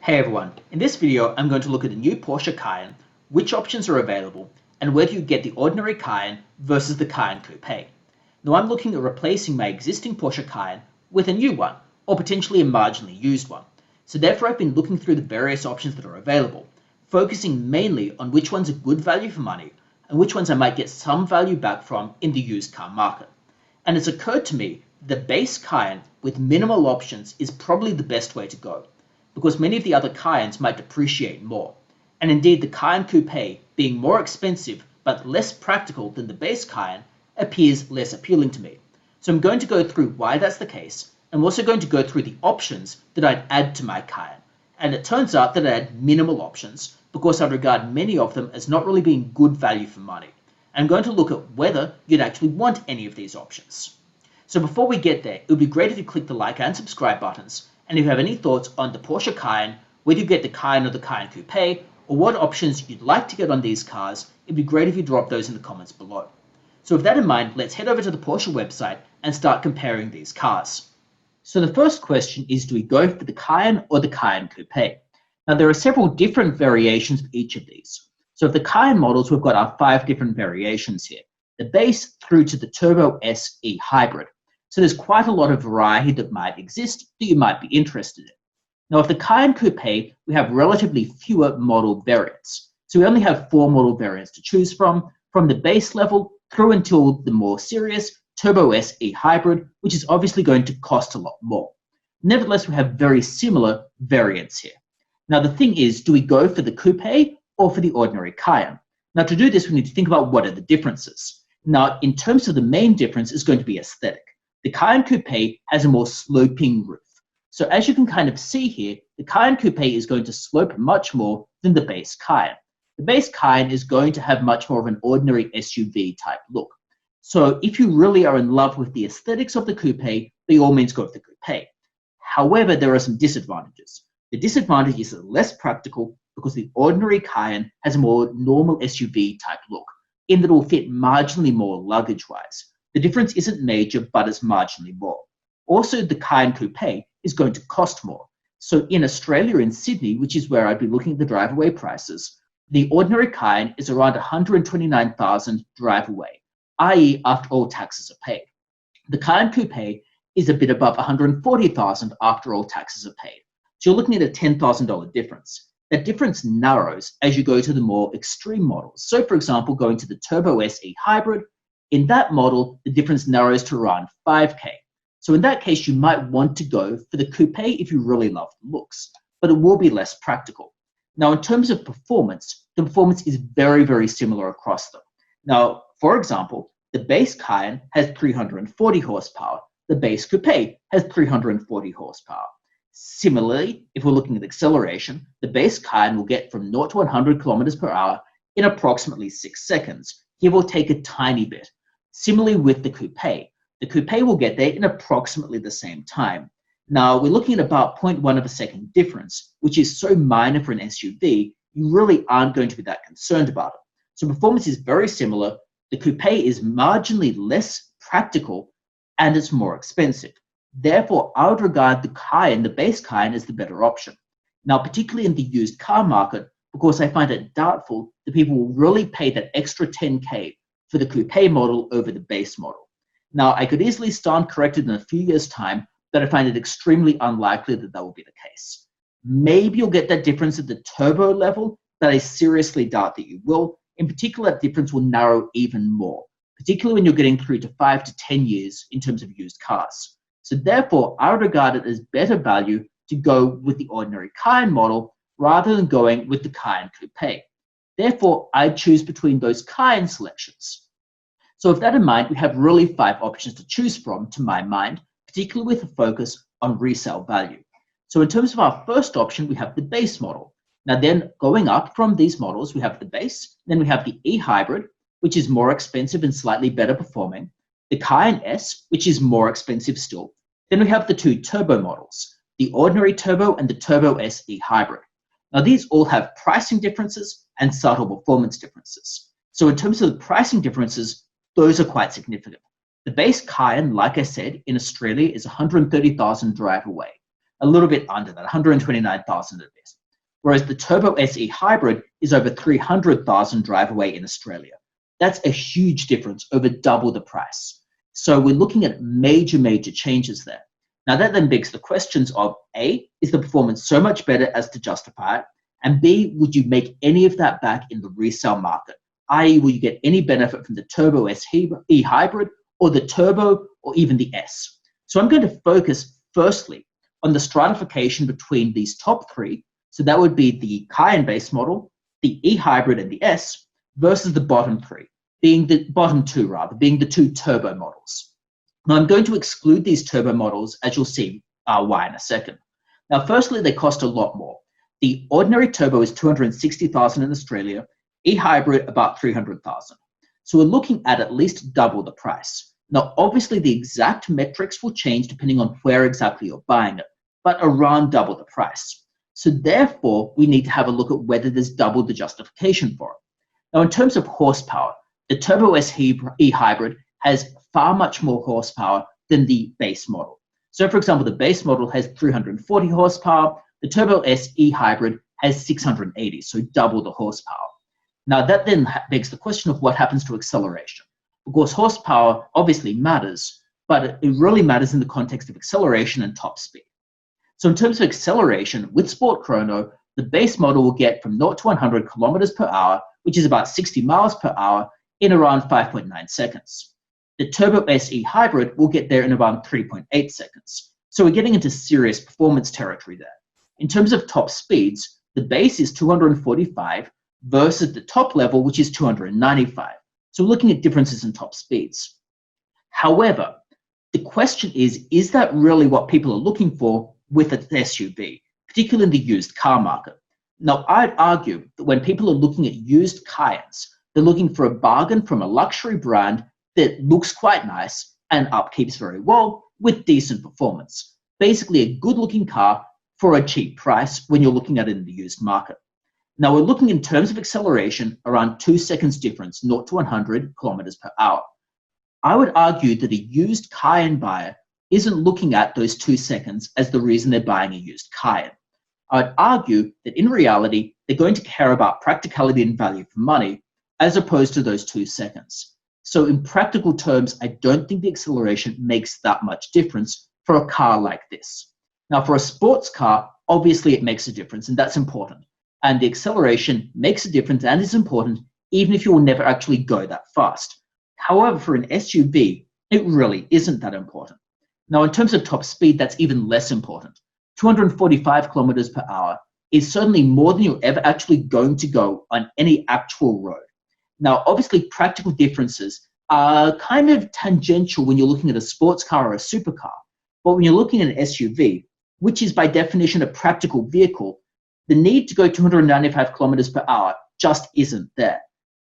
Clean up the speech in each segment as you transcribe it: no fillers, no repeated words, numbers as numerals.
Hey everyone, in this video I'm going to look at the new Porsche Cayenne, which options are available, and whether you get the ordinary Cayenne versus the Cayenne Coupe. Now I'm looking at replacing my existing Porsche Cayenne with a new one, or potentially a marginally used one. So therefore I've been looking through the various options that are available, focusing mainly on which ones are good value for money, and which ones I might get some value back from in the used car market. And it's occurred to me the base Cayenne with minimal options is probably the best way to go, because many of the other Cayennes might depreciate more. And indeed, the Cayenne Coupe, being more expensive but less practical than the base Cayenne, appears less appealing to me. So I'm going to go through why that's the case. I'm also going to go through the options that I'd add to my Cayenne. And it turns out that I had minimal options because I regard many of them as not really being good value for money. I'm going to look at whether you'd actually want any of these options. So before we get there, it would be great if you click the like and subscribe buttons. And if you have any thoughts on the Porsche Cayenne, whether you get the Cayenne or the Cayenne Coupe, or what options you'd like to get on these cars, it'd be great if you drop those in the comments below. So with that in mind, let's head over to the Porsche website and start comparing these cars. So the first question is, do we go for the Cayenne or the Cayenne Coupe? Now there are several different variations of each of these. So of the Cayenne models, we've got our 5 different variations here, the base through to the Turbo SE Hybrid. So there's quite a lot of variety that might exist that you might be interested in. Now, with the Cayenne Coupe, we have relatively fewer model variants. So we only have 4 model variants to choose from the base level through until the more serious Turbo SE Hybrid, which is obviously going to cost a lot more. Nevertheless, we have very similar variants here. Now, the thing is, do we go for the Coupe or for the ordinary Cayenne? Now, to do this, we need to think about what are the differences. Now, in terms of the main difference is going to be aesthetic. The Cayenne Coupe has a more sloping roof. So as you can kind of see here, the Cayenne Coupe is going to slope much more than the base Cayenne. The base Cayenne is going to have much more of an ordinary SUV type look. So if you really are in love with the aesthetics of the Coupe, by all means go with the Coupe. However, there are some disadvantages. The disadvantage is less practical because the ordinary Cayenne has a more normal SUV type look, in that it will fit marginally more luggage-wise. The difference isn't major, but it's marginally more. Also, the Cayenne Coupe is going to cost more. So in Australia, in Sydney, which is where I'd be looking at the drive-away prices, the ordinary Cayenne is around $129,000 drive-away, i.e. after all taxes are paid. The Cayenne Coupe is a bit above $140,000 after all taxes are paid. So you're looking at a $10,000 difference. That difference narrows as you go to the more extreme models. So for example, going to the Turbo SE Hybrid, in that model, the difference narrows to around $5,000. So in that case, you might want to go for the Coupe if you really love the looks, but it will be less practical. Now, in terms of performance, the performance is very, very similar across them. Now, for example, the base Cayenne has 340 horsepower. The base Coupe has 340 horsepower. Similarly, if we're looking at acceleration, the base Cayenne will get from 0 to 100 kilometers per hour in approximately 6 seconds. Give or take a tiny bit. Similarly with the Coupe will get there in approximately the same time. Now, we're looking at about 0.1 of a second difference, which is so minor for an SUV, you really aren't going to be that concerned about it. So performance is very similar. The Coupe is marginally less practical, and it's more expensive. Therefore, I would regard the Cayenne, the base Cayenne, as the better option. Now, particularly in the used car market, because I find it doubtful that people will really pay that extra $10,000 for the Coupe model over the base model. Now, I could easily stand corrected in a few years' time, but I find it extremely unlikely that that will be the case. Maybe you'll get that difference at the turbo level, but I seriously doubt that you will. In particular, that difference will narrow even more, particularly when you're getting through to 5 to 10 years in terms of used cars. So therefore, I would regard it as better value to go with the ordinary Cayenne model rather than going with the Cayenne Coupe. Therefore, I choose between those Cayenne selections. So with that in mind, we have really 5 options to choose from, to my mind, particularly with a focus on resale value. So in terms of our first option, we have the base model. Now then, going up from these models, we have the base, then we have the E-Hybrid, which is more expensive and slightly better performing, the Cayenne S, which is more expensive still. Then we have the 2 turbo models, the ordinary turbo and the Turbo SE Hybrid. Now these all have pricing differences and subtle performance differences. So in terms of the pricing differences, those are quite significant. The base Cayenne, like I said, in Australia is $130,000 drive away. a little bit under that, 129,000 at best. Whereas the Turbo SE Hybrid is over 300,000 drive away in Australia. That's a huge difference, over double the price. So we're looking at major changes there. Now that then begs the questions of A, is the performance so much better as to justify it? And B, would you make any of that back in the resale market? I.e., will you get any benefit from the Turbo SE Hybrid or the Turbo or even the S? So I'm going to focus firstly on the stratification between these top three. So that would be the Cayenne base model, the E Hybrid and the S, versus the bottom three, being the bottom two rather, being the two turbo models. Now I'm going to exclude these turbo models, as you'll see why in a second. Now firstly, they cost a lot more. The ordinary turbo is 260,000 in Australia, E Hybrid about 300,000. So we're looking at least double the price. Now obviously the exact metrics will change depending on where exactly you're buying it, but around double the price. So therefore, we need to have a look at whether there's double the justification for it. Now, in terms of horsepower, the Turbo SE Hybrid has far much more horsepower than the base model. So for example, the base model has 340 horsepower, the Turbo SE Hybrid has 680, so double the horsepower. Now that then begs the question of what happens to acceleration. Of course, horsepower obviously matters, but it really matters in the context of acceleration and top speed. So in terms of acceleration, with Sport Chrono, the base model will get from 0 to 100 kilometers per hour, which is about 60 miles per hour, in around 5.9 seconds. The Turbo SE Hybrid will get there in about 3.8 seconds. So we're getting into serious performance territory there. In terms of top speeds, the base is 245 versus the top level, which is 295. So we're looking at differences in top speeds. However, the question is that really what people are looking for with an SUV, particularly in the used car market? Now, I'd argue that when people are looking at used Cayennes, they're looking for a bargain from a luxury brand that looks quite nice and upkeeps very well with decent performance. Basically, a good-looking car for a cheap price when you're looking at it in the used market. Now, we're looking in terms of acceleration around 2 seconds difference, 0 to 100 kilometers per hour. I would argue that a used Cayenne buyer isn't looking at those 2 seconds as the reason they're buying a used Cayenne. I'd argue that in reality, they're going to care about practicality and value for money as opposed to those 2 seconds. So in practical terms, I don't think the acceleration makes that much difference for a car like this. Now, for a sports car, obviously it makes a difference, and that's important. And the acceleration makes a difference and is important even if you will never actually go that fast. However, for an SUV, it really isn't that important. Now, in terms of top speed, that's even less important. 245 kilometers per hour is certainly more than you're ever actually going to go on any actual road. Now, obviously, practical differences are kind of tangential when you're looking at a sports car or a supercar. But when you're looking at an SUV, which is by definition a practical vehicle, the need to go 295 kilometers per hour just isn't there.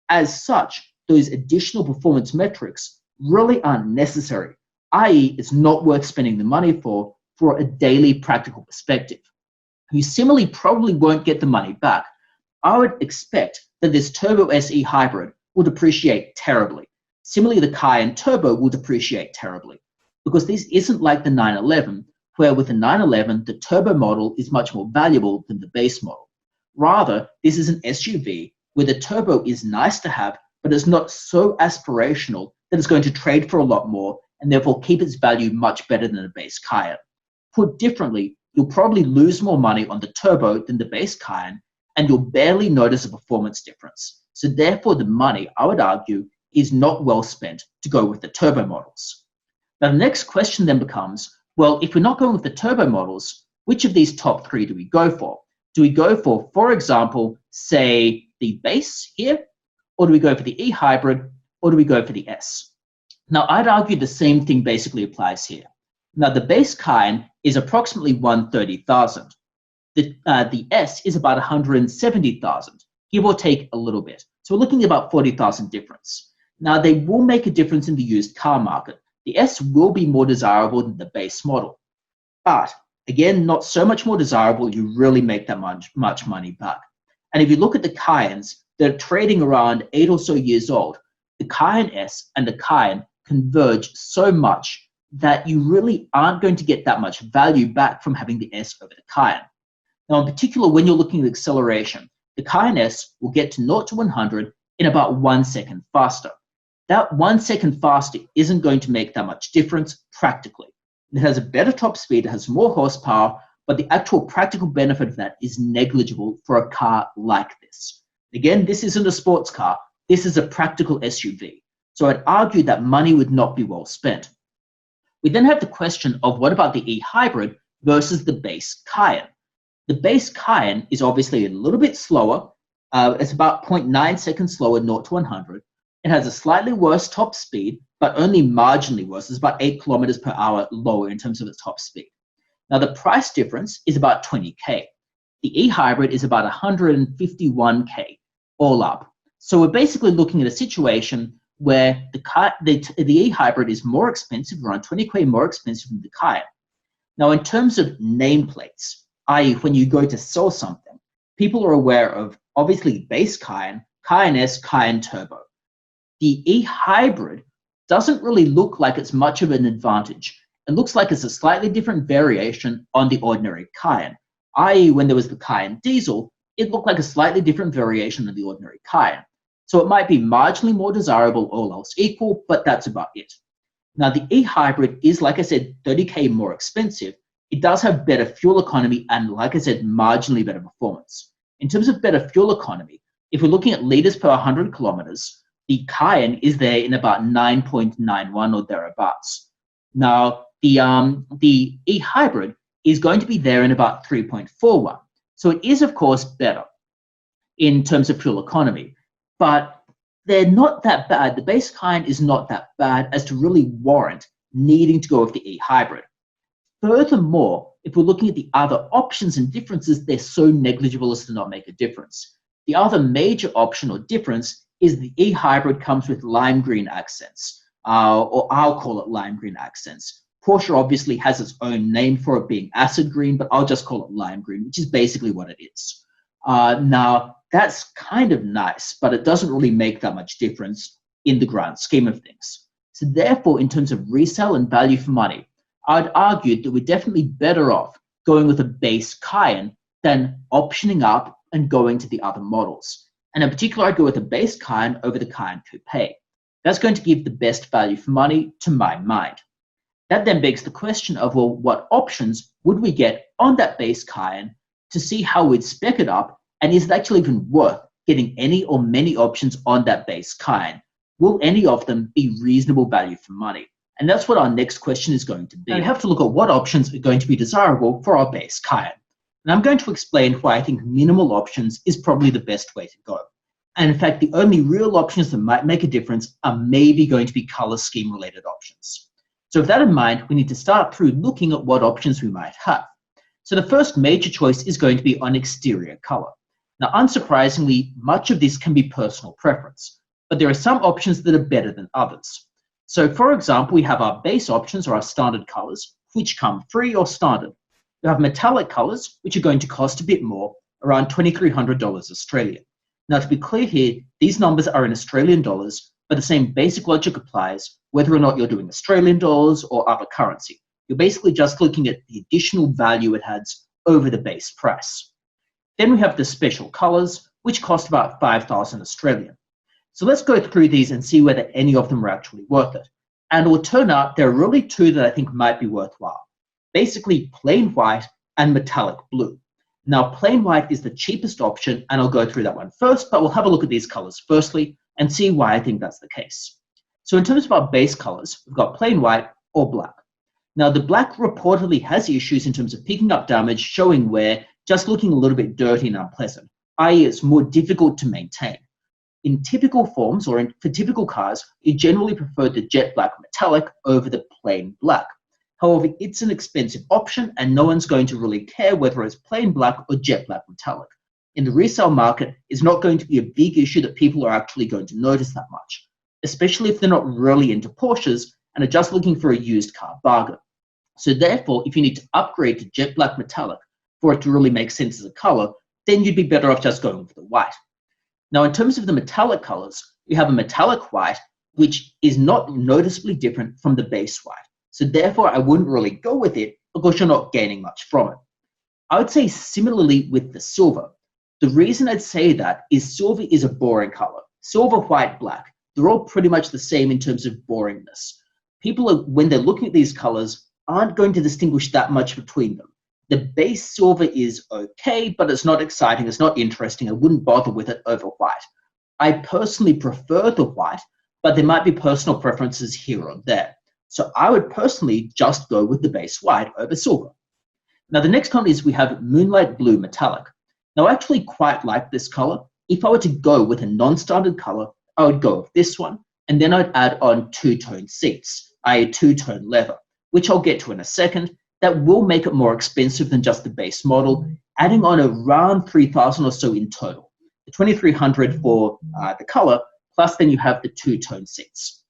As such, those additional performance metrics really aren't necessary, i.e., it's not worth spending the money for a daily practical perspective. You similarly probably won't get the money back. I would expect that this Turbo SE Hybrid will depreciate terribly. Similarly, the Cayenne Turbo will depreciate terribly, because this isn't like the 911, where with the 911, the turbo model is much more valuable than the base model. Rather, this is an SUV where the turbo is nice to have, but it's not so aspirational that it's going to trade for a lot more and therefore keep its value much better than a base Cayenne. Put differently, you'll probably lose more money on the turbo than the base Cayenne, and you'll barely notice a performance difference. So therefore, the money, I would argue, is not well spent to go with the turbo models. Now, the next question then becomes, well, if we're not going with the turbo models, which of these top three do we go for? Do we go for example, say the base here, or do we go for the E Hybrid, or do we go for the S? Now, I'd argue the same thing basically applies here. Now, the base Cayenne is approximately 130,000. The S is about 170,000, give or take a little bit. So we're looking at about 40,000 difference. Now, they will make a difference in the used car market. The S will be more desirable than the base model. But again, not so much more desirable, you really make that much money back. And if you look at the Cayennes, they're trading around 8 or so years old. The Cayenne S and the Cayenne converge so much that you really aren't going to get that much value back from having the S over the Cayenne. Now, in particular, when you're looking at acceleration, the Cayenne S will get to 0 to 100 in about 1 second faster. That 1 second faster isn't going to make that much difference practically. It has a better top speed, it has more horsepower, but the actual practical benefit of that is negligible for a car like this. Again, this isn't a sports car, this is a practical SUV. So I'd argue that money would not be well spent. We then have the question of what about the e-hybrid versus the base Cayenne. The base Cayenne is obviously a little bit slower. It's about 0.9 seconds slower, 0 to 100. It has a slightly worse top speed, but only marginally worse. It's about 8 kilometers per hour lower in terms of its top speed. Now, the price difference is about 20K. The e-hybrid is about 151K all up. So we're basically looking at a situation where the e-hybrid is more expensive, around 20K more expensive than the Cayenne. Now, in terms of nameplates, i.e. when you go to sell something, people are aware of obviously base Cayenne, Cayenne S, Cayenne Turbo. The e-hybrid doesn't really look like it's much of an advantage. It looks like it's a slightly different variation on the ordinary Cayenne, i.e. when there was the Cayenne diesel, it looked like a slightly different variation of the ordinary Cayenne. So it might be marginally more desirable, all else equal, but that's about it. Now, the e-hybrid is, like I said, 30K more expensive. It does have better fuel economy and, like I said, marginally better performance. In terms of better fuel economy, if we're looking at liters per 100 kilometers, the Cayenne is there in about 9.91 or thereabouts. Now, the e-hybrid is going to be there in about 3.41. So it is, of course, better in terms of fuel economy, but they're not that bad. The base Cayenne is not that bad as to really warrant needing to go with the e-hybrid. Furthermore, if we're looking at the other options and differences, they're so negligible as to not make a difference. The other major option or difference is the e-hybrid comes with lime green accents, or I'll call it lime green accents. Porsche obviously has its own name for it being acid green, but I'll just call it lime green, which is basically what it is. Now, that's kind of nice, but it doesn't really make that much difference in the grand scheme of things. So therefore, in terms of resale and value for money, I'd argue that we're definitely better off going with a base Cayenne than optioning up and going to the other models. And in particular, I'd go with a base Cayenne over the Cayenne Coupe. That's going to give the best value for money to my mind. That then begs the question of, well, what options would we get on that base Cayenne to see how we'd spec it up, and is it actually even worth getting any or many options on that base Cayenne? Will any of them be reasonable value for money? And that's what our next question is going to be. And we have to look at what options are going to be desirable for our base Cayenne. And I'm going to explain why I think minimal options is probably the best way to go. And in fact, the only real options that might make a difference are maybe going to be color scheme related options. So with that in mind, we need to start through looking at what options we might have. So the first major choice is going to be on exterior color. Now, unsurprisingly, much of this can be personal preference, but there are some options that are better than others. So for example, we have our base options or our standard colors, which come free or standard. We have metallic colors, which are going to cost a bit more, around $2,300 Australian. Now, to be clear here, these numbers are in Australian dollars, but the same basic logic applies whether or not you're doing Australian dollars or other currency. You're basically just looking at the additional value it adds over the base price. Then we have the special colors, which cost about 5,000 Australian. So let's go through these and see whether any of them are actually worth it. And it will turn out there are really two that I think might be worthwhile. Basically, plain white and metallic blue. Now, plain white is the cheapest option, and I'll go through that one first, but we'll have a look at these colors firstly and see why I think that's the case. So in terms of our base colors, we've got plain white or black. Now, the black reportedly has issues in terms of picking up damage, showing wear, just looking a little bit dirty and unpleasant, i.e. it's more difficult to maintain. In typical forms or for typical cars, you generally prefer the jet black metallic over the plain black. However, it's an expensive option and no one's going to really care whether it's plain black or jet black metallic. In the resale market, it's not going to be a big issue that people are actually going to notice that much, especially if they're not really into Porsches and are just looking for a used car bargain. So therefore, if you need to upgrade to jet black metallic for it to really make sense as a color, then you'd be better off just going with the white. Now, in terms of the metallic colors, we have a metallic white, which is not noticeably different from the base white. So therefore, I wouldn't really go with it because you're not gaining much from it. I would say similarly with the silver. The reason I'd say that is silver is a boring color. Silver, white, black, they're all pretty much the same in terms of boringness. People, when they're looking at these colors, aren't going to distinguish that much between them. The base silver is okay, but it's not exciting, it's not interesting. I wouldn't bother with it over white. I personally prefer the white, but there might be personal preferences here or there. So I would personally just go with the base white over silver. Now the next color is we have Moonlight Blue Metallic. Now I actually quite like this color. If I were to go with a non-standard color, I would go with this one, and then I'd add on two-tone seats, i.e. two-tone leather, which I'll get to in a second. That will make it more expensive than just the base model, adding on around $3,000 or so in total. The $2,300 for the color, plus then you have the two-tone seats.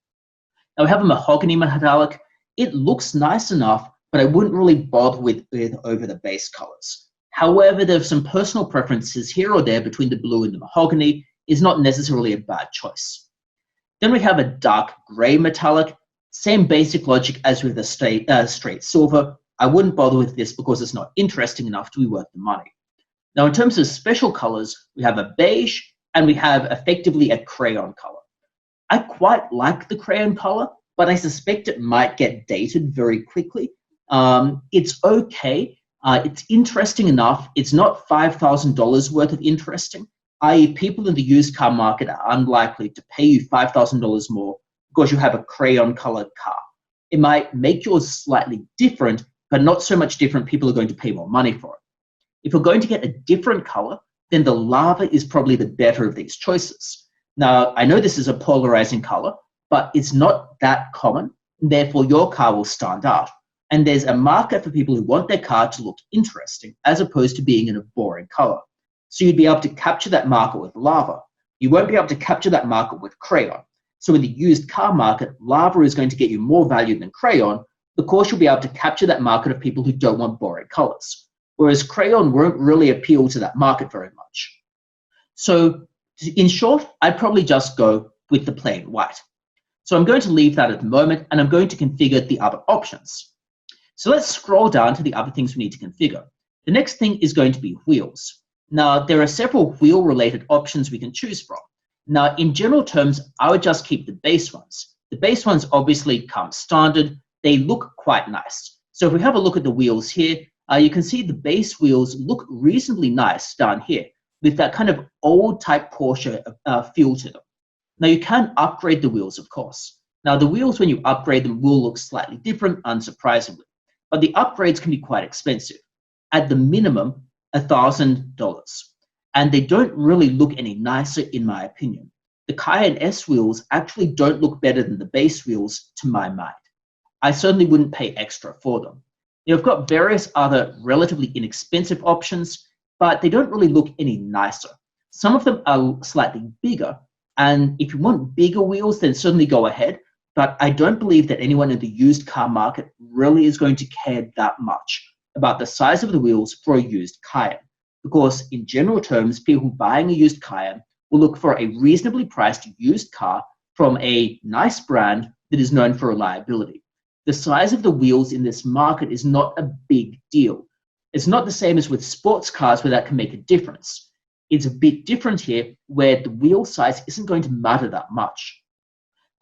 Now we have a Mahogany Metallic. It looks nice enough, but I wouldn't really bother with over the base colors. However, there's some personal preferences here or there between the blue and the mahogany. Is not necessarily a bad choice. Then we have a dark gray metallic. Same basic logic as with a straight silver. I wouldn't bother with this because it's not interesting enough to be worth the money. Now, in terms of special colors, we have a beige and we have effectively a crayon color. I quite like the crayon color, but I suspect it might get dated very quickly. It's okay. It's interesting enough. It's not $5,000 worth of interesting, i.e. people in the used car market are unlikely to pay you $5,000 more because you have a crayon colored car. It might make yours slightly different, but not so much different people are going to pay more money for it. If you're going to get a different color, then the lava is probably the better of these choices. Now, I know this is a polarizing color, but it's not that common, therefore your car will stand out. And there's a market for people who want their car to look interesting as opposed to being in a boring color. So you'd be able to capture that market with lava. You won't be able to capture that market with crayon. So in the used car market, lava is going to get you more value than crayon because you'll be able to capture that market of people who don't want boring colors. Whereas crayon won't really appeal to that market very much. So in short, I'd probably just go with the plain white. So I'm going to leave that at the moment and I'm going to configure the other options. So let's scroll down to the other things we need to configure. The next thing is going to be wheels. Now, there are several wheel-related options we can choose from. Now, in general terms, I would just keep the base ones. The base ones obviously come standard. They look quite nice. So if we have a look at the wheels here, you can see the base wheels look reasonably nice down here with that kind of old type Porsche feel to them. Now, you can upgrade the wheels, of course. Now, the wheels, when you upgrade them, will look slightly different, unsurprisingly. But the upgrades can be quite expensive. At the minimum, $1,000. And they don't really look any nicer, in my opinion. The Cayenne S wheels actually don't look better than the base wheels, to my mind. I certainly wouldn't pay extra for them. You've got various other relatively inexpensive options, but they don't really look any nicer. Some of them are slightly bigger, and if you want bigger wheels, then certainly go ahead. But I don't believe that anyone in the used car market really is going to care that much about the size of the wheels for a used Cayenne. Because in general terms, people buying a used Cayenne will look for a reasonably priced used car from a nice brand that is known for reliability. The size of the wheels in this market is not a big deal. It's not the same as with sports cars where that can make a difference. It's a bit different here where the wheel size isn't going to matter that much.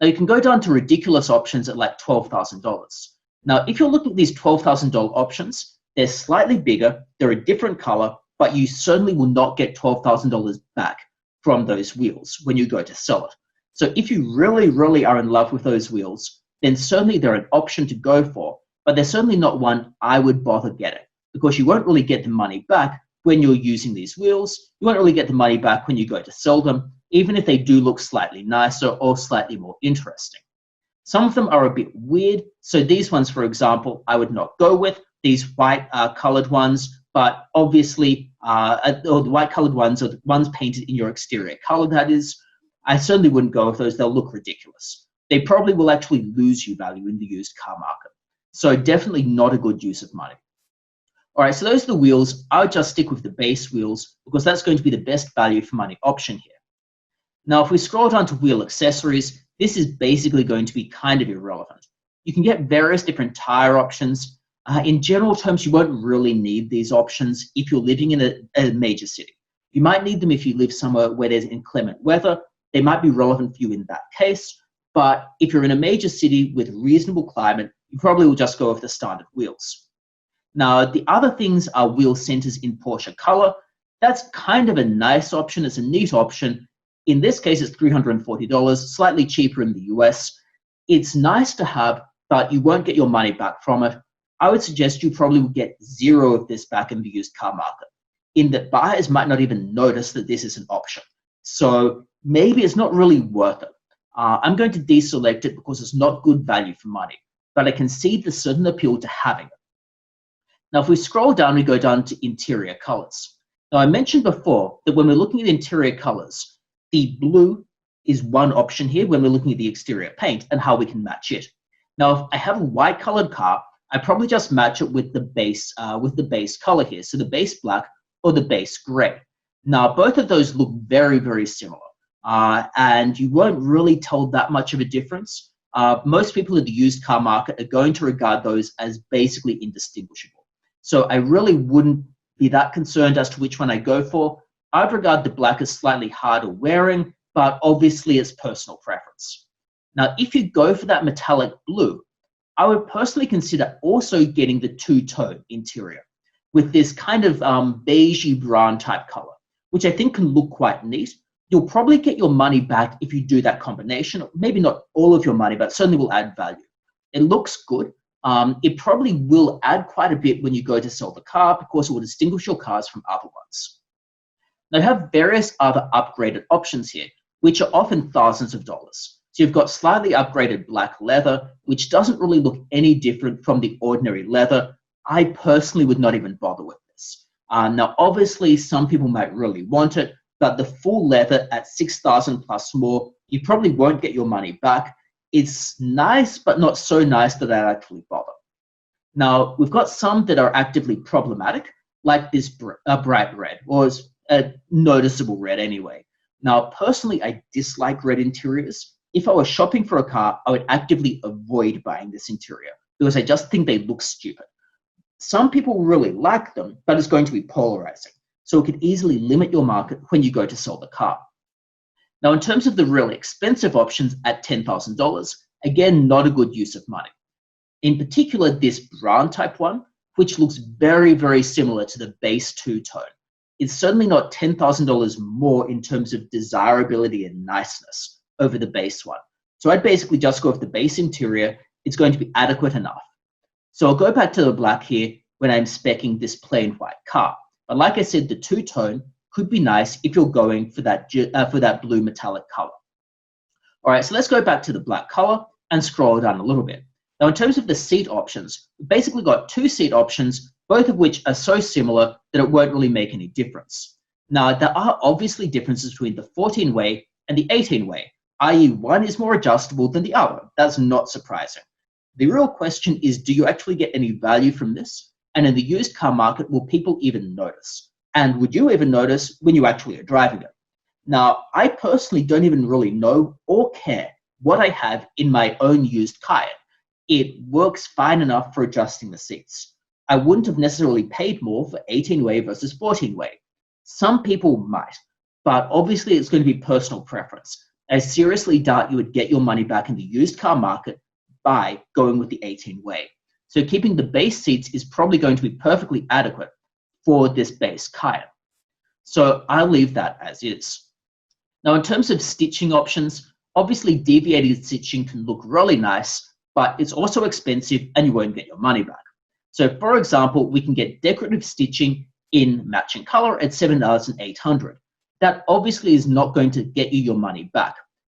Now you can go down to ridiculous options at like $12,000. Now, if you're looking at these $12,000 options, they're slightly bigger, they're a different color, but you certainly will not get $12,000 back from those wheels when you go to sell it. So if you really, really are in love with those wheels, then certainly they're an option to go for, but they're certainly not one I would bother getting because you won't really get the money back when you're using these wheels. You won't really get the money back when you go to sell them, even if they do look slightly nicer or slightly more interesting. Some of them are a bit weird. So these ones, for example, I would not go with. These white colored ones, but obviously, or the white colored ones are the ones painted in your exterior color, that is. I certainly wouldn't go with those. They'll look ridiculous. They probably will actually lose you value in the used car market. So definitely not a good use of money. All right, so those are the wheels. I would just stick with the base wheels because that's going to be the best value for money option here. Now, if we scroll down to wheel accessories, this is basically going to be kind of irrelevant. You can get various different tire options. In general terms, you won't really need these options if you're living in a major city. You might need them if you live somewhere where there's inclement weather. They might be relevant for you in that case. But if you're in a major city with reasonable climate, you probably will just go with the standard wheels. Now, the other things are wheel centers in Porsche color. That's kind of a nice option. It's a neat option. In this case, it's $340, slightly cheaper in the US. It's nice to have, but you won't get your money back from it. I would suggest you probably will get zero of this back in the used car market, in that buyers might not even notice that this is an option. So maybe it's not really worth it. I'm going to deselect it because it's not good value for money, but I can see the certain appeal to having it. Now, if we scroll down, we go down to interior colors. Now, I mentioned before that when we're looking at interior colors, the blue is one option here when we're looking at the exterior paint and how we can match it. Now, if I have a white colored car, I probably just match it with the base color here, so the base black or the base gray. Now, both of those look very, very similar, and you won't really tell that much of a difference. Most people in the used car market are going to regard those as basically indistinguishable. So I really wouldn't be that concerned as to which one I go for. I'd regard the black as slightly harder wearing, but obviously it's personal preference. Now, if you go for that metallic blue, I would personally consider also getting the two-tone interior with this kind of beigey brown type color, which I think can look quite neat. You'll probably get your money back if you do that combination. Maybe not all of your money, but certainly will add value. It looks good. It probably will add quite a bit when you go to sell the car because it will distinguish your cars from other ones. Now, you have various other upgraded options here, which are often thousands of dollars. So you've got slightly upgraded black leather, which doesn't really look any different from the ordinary leather. I personally would not even bother with this. Now, obviously, some people might really want it, but the full leather at $6,000 plus more, you probably won't get your money back. It's nice, but not so nice that I'd actually bother. Now, we've got some that are actively problematic, like this bright red, or a noticeable red anyway. Now, personally, I dislike red interiors. If I was shopping for a car, I would actively avoid buying this interior because I just think they look stupid. Some people really like them, but it's going to be polarizing. So it could easily limit your market when you go to sell the car. Now, in terms of the really expensive options at $10,000, again, not a good use of money. In particular, this brown type one, which looks very, very similar to the base two-tone. It's certainly not $10,000 more in terms of desirability and niceness over the base one. So I'd basically just go with the base interior. It's going to be adequate enough. So I'll go back to the black here when I'm speccing this plain white car. But like I said, the two-tone could be nice if you're going for that blue metallic color. All right, so let's go back to the black color and scroll down a little bit. Now, in terms of the seat options, we've basically got two seat options, both of which are so similar that it won't really make any difference. Now, there are obviously differences between the 14-way and the 18-way, i.e. one is more adjustable than the other. That's not surprising. The real question is, do you actually get any value from this? And in the used car market, will people even notice? And would you even notice when you actually are driving it? Now, I personally don't even really know or care what I have in my own used Cayenne. It works fine enough for adjusting the seats. I wouldn't have necessarily paid more for 18-way versus 14-way. Some people might, but obviously it's going to be personal preference. I seriously doubt you would get your money back in the used car market by going with the 18-way. So keeping the base seats is probably going to be perfectly adequate for this base Cayenne. So I'll leave that as is. Now, in terms of stitching options, obviously deviated stitching can look really nice, but it's also expensive and you won't get your money back. So for example, we can get decorative stitching in matching color at $7,800. That obviously is not going to get you your money back.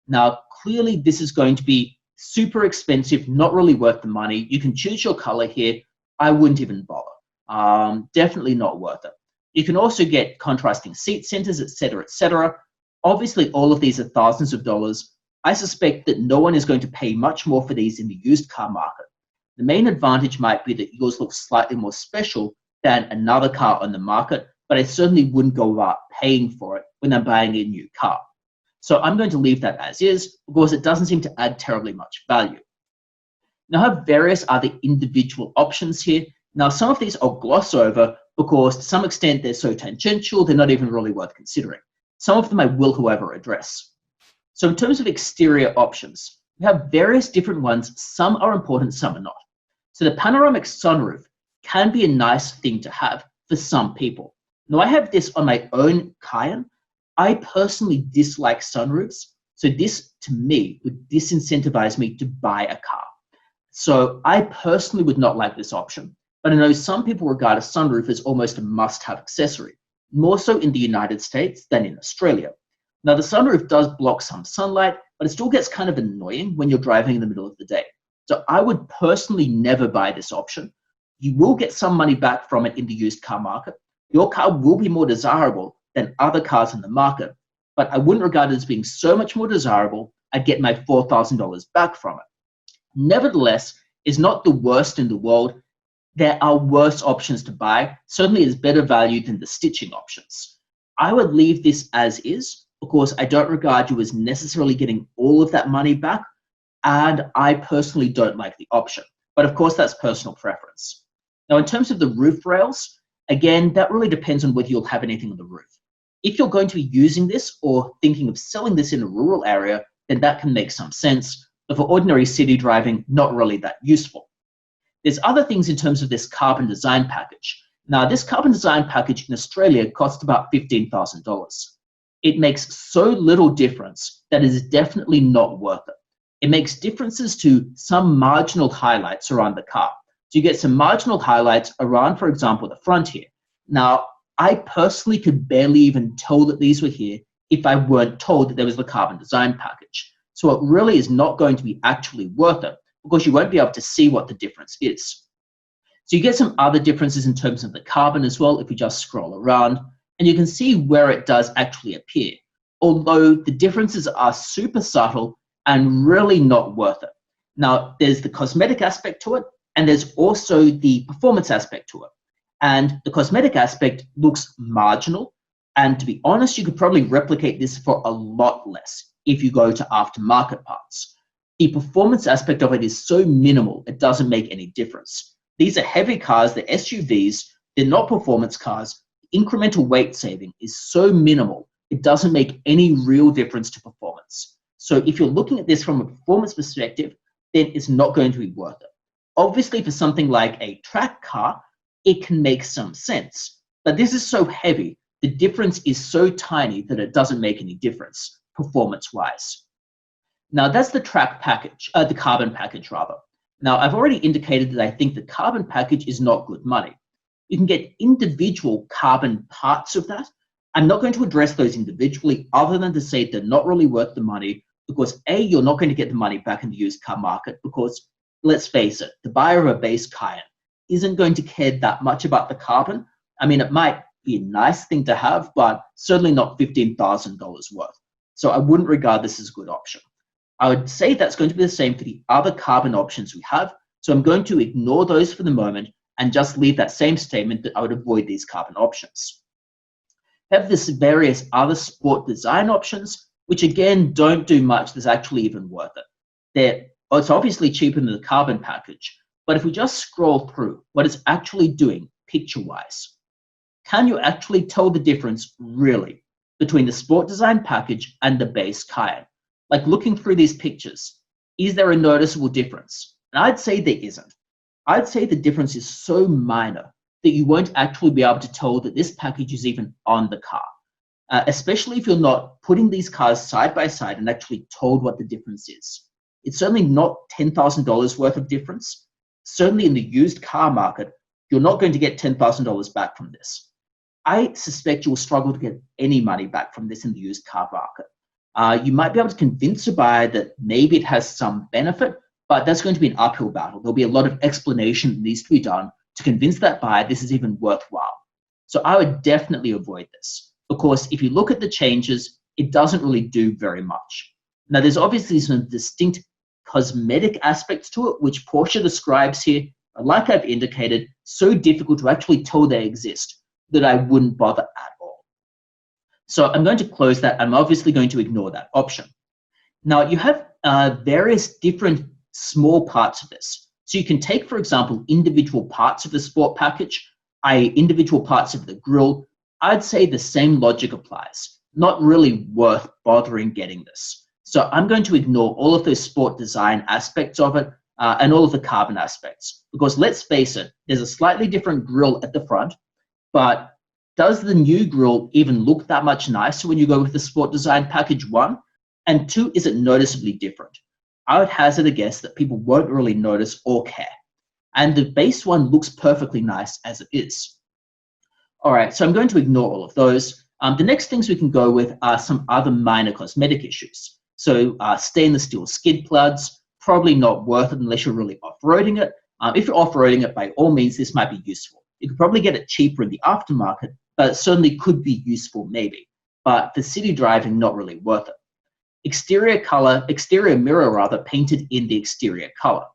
Now, clearly this is going to be super expensive, not really worth the money. You can choose your color here. I wouldn't even bother. Definitely not worth it. You can also get contrasting seat centers, etc., etc. Obviously, all of these are thousands of dollars. I suspect that no one is going to pay much more for these in the used car market. The main advantage might be that yours looks slightly more special than another car on the market, but I certainly wouldn't go about paying for it when I'm buying a new car. So I'm going to leave that as is because it doesn't seem to add terribly much value. Now I have various other individual options here. Now some of these I'll gloss over because to some extent they're so tangential, they're not even really worth considering. Some of them I will, however, address. So in terms of exterior options, we have various different ones. Some are important, some are not. So the panoramic sunroof can be a nice thing to have for some people. Now I have this on my own Cayenne. I personally dislike sunroofs. So this, to me, would disincentivize me to buy a car. So I personally would not like this option. But I know some people regard a sunroof as almost a must-have accessory, more so in the United States than in Australia. Now the sunroof does block some sunlight, but it still gets kind of annoying when you're driving in the middle of the day. So I would personally never buy this option. You will get some money back from it in the used car market. Your car will be more desirable than other cars in the market, but I wouldn't regard it as being so much more desirable, I'd get my $4,000 back from it. Nevertheless, it's not the worst in the world. There are worse options to buy. Certainly it's better value than the stitching options. I would leave this as is because I don't regard you as necessarily getting all of that money back, and I personally don't like the option. But of course, that's personal preference. Now, in terms of the roof rails, again, that really depends on whether you'll have anything on the roof. If you're going to be using this or thinking of selling this in a rural area, then that can make some sense. But for ordinary city driving, not really that useful. There's other things in terms of this carbon design package. Now, this carbon design package in Australia costs about $15,000. It makes so little difference that it is definitely not worth it. It makes differences to some marginal highlights around the car. So you get some marginal highlights around, for example, the front here. Now, I personally could barely even tell that these were here if I weren't told that there was the carbon design package. So it really is not going to be actually worth it because you won't be able to see what the difference is. So you get some other differences in terms of the carbon as well if you just scroll around, and you can see where it does actually appear, although the differences are super subtle and really not worth it. Now, there's the cosmetic aspect to it, and there's also the performance aspect to it. And the cosmetic aspect looks marginal, and to be honest, you could probably replicate this for a lot less if you go to aftermarket parts. The performance aspect of it is so minimal, it doesn't make any difference. These are heavy cars, they're SUVs, they're not performance cars. Incremental weight saving is so minimal, it doesn't make any real difference to performance. So if you're looking at this from a performance perspective, then it's not going to be worth it. Obviously, for something like a track car, it can make some sense. But this is so heavy, the difference is so tiny that it doesn't make any difference, performance-wise. Now, that's the track package, the carbon package, rather. Now, I've already indicated that I think the carbon package is not good money. You can get individual carbon parts of that. I'm not going to address those individually other than to say they're not really worth the money because A, you're not going to get the money back in the used car market because, let's face it, the buyer of a base Cayenne isn't going to care that much about the carbon. I mean, it might be a nice thing to have, but certainly not $15,000 worth. So I wouldn't regard this as a good option. I would say that's going to be the same for the other carbon options we have. So I'm going to ignore those for the moment and just leave that same statement that I would avoid these carbon options. We have this various other sport design options, which again don't do much that's actually even worth it. It's obviously cheaper than the carbon package, but if we just scroll through what it's actually doing picture-wise, can you actually tell the difference really between the sport design package and the base Cayenne? Like looking through these pictures, is there a noticeable difference? And I'd say there isn't. I'd say the difference is so minor that you won't actually be able to tell that this package is even on the car, especially if you're not putting these cars side by side and actually told what the difference is. It's certainly not $10,000 worth of difference. Certainly in the used car market, you're not going to get $10,000 back from this. I suspect you'll struggle to get any money back from this in the used car market. You might be able to convince a buyer that maybe it has some benefit, but that's going to be an uphill battle. There'll be a lot of explanation that needs to be done to convince that buyer this is even worthwhile. So I would definitely avoid this because if you look at the changes, it doesn't really do very much. Now, there's obviously some distinct cosmetic aspects to it, which Porsche describes here, like I've indicated, so difficult to actually tell they exist that I wouldn't bother at all. So I'm going to close that. I'm obviously going to ignore that option. Now, you have various different small parts of this. So you can take, for example, individual parts of the sport package, i.e. individual parts of the grille. I'd say the same logic applies. Not really worth bothering getting this. So I'm going to ignore all of those sport design aspects of it and all of the carbon aspects, because let's face it, there's a slightly different grille at the front, but does the new grille even look that much nicer when you go with the sport design package, one? And two, is it noticeably different? I would hazard a guess that people won't really notice or care. And the base one looks perfectly nice as it is. All right, so I'm going to ignore all of those. The next things we can go with are some other minor cosmetic issues. So stainless steel skid plugs, probably not worth it unless you're really off-roading it. If you're off-roading it, by all means, this might be useful. You could probably get it cheaper in the aftermarket, but it certainly could be useful maybe. But for city driving, not really worth it. Exterior mirror painted in the exterior color.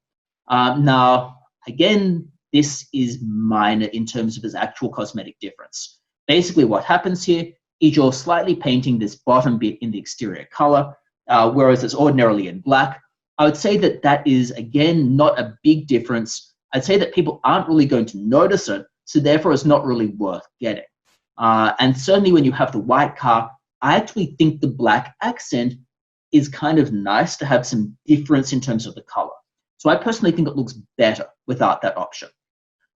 Now, again, this is minor in terms of its actual cosmetic difference. Basically, what happens here is you're slightly painting this bottom bit in the exterior color, whereas it's ordinarily in black. I would say that that is, again, not a big difference. I'd say that people aren't really going to notice it, so therefore it's not really worth getting. And certainly when you have the white car, I actually think the black accent is kind of nice to have some difference in terms of the color. So I personally think it looks better without that option.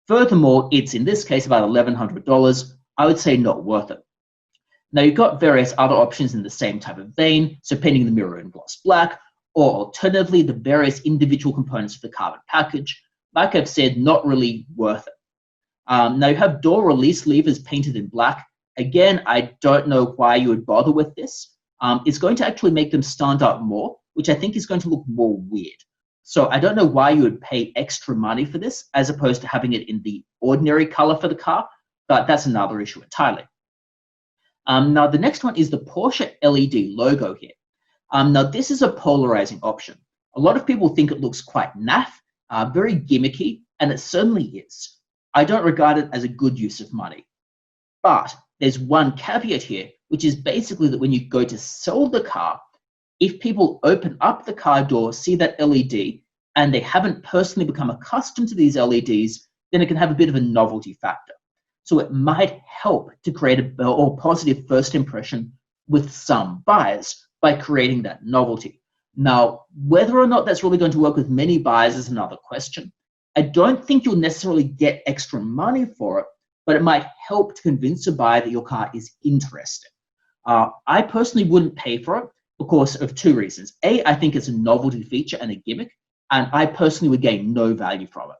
Furthermore, it's in this case about $1,100. I would say not worth it. Now you've got various other options in the same type of vein, so painting the mirror in gloss black, or alternatively, the various individual components of the carbon package. Like I've said, not really worth it. Now you have door release levers painted in black. Again, I don't know why you would bother with this. It's going to actually make them stand out more, which I think is going to look more weird. So I don't know why you would pay extra money for this as opposed to having it in the ordinary color for the car, but that's another issue entirely. Now the next one is the Porsche LED logo here. Now this is a polarizing option. A lot of people think it looks quite naff, very gimmicky, and it certainly is. I don't regard it as a good use of money. But there's one caveat here, which is basically that when you go to sell the car, if people open up the car door, see that LED, and they haven't personally become accustomed to these LEDs, then it can have a bit of a novelty factor. So it might help to create a more positive first impression with some buyers by creating that novelty. Now, whether or not that's really going to work with many buyers is another question. I don't think you'll necessarily get extra money for it, but it might help to convince a buyer that your car is interesting. I personally wouldn't pay for it because of two reasons. A, I think it's a novelty feature and a gimmick, and I personally would gain no value from it.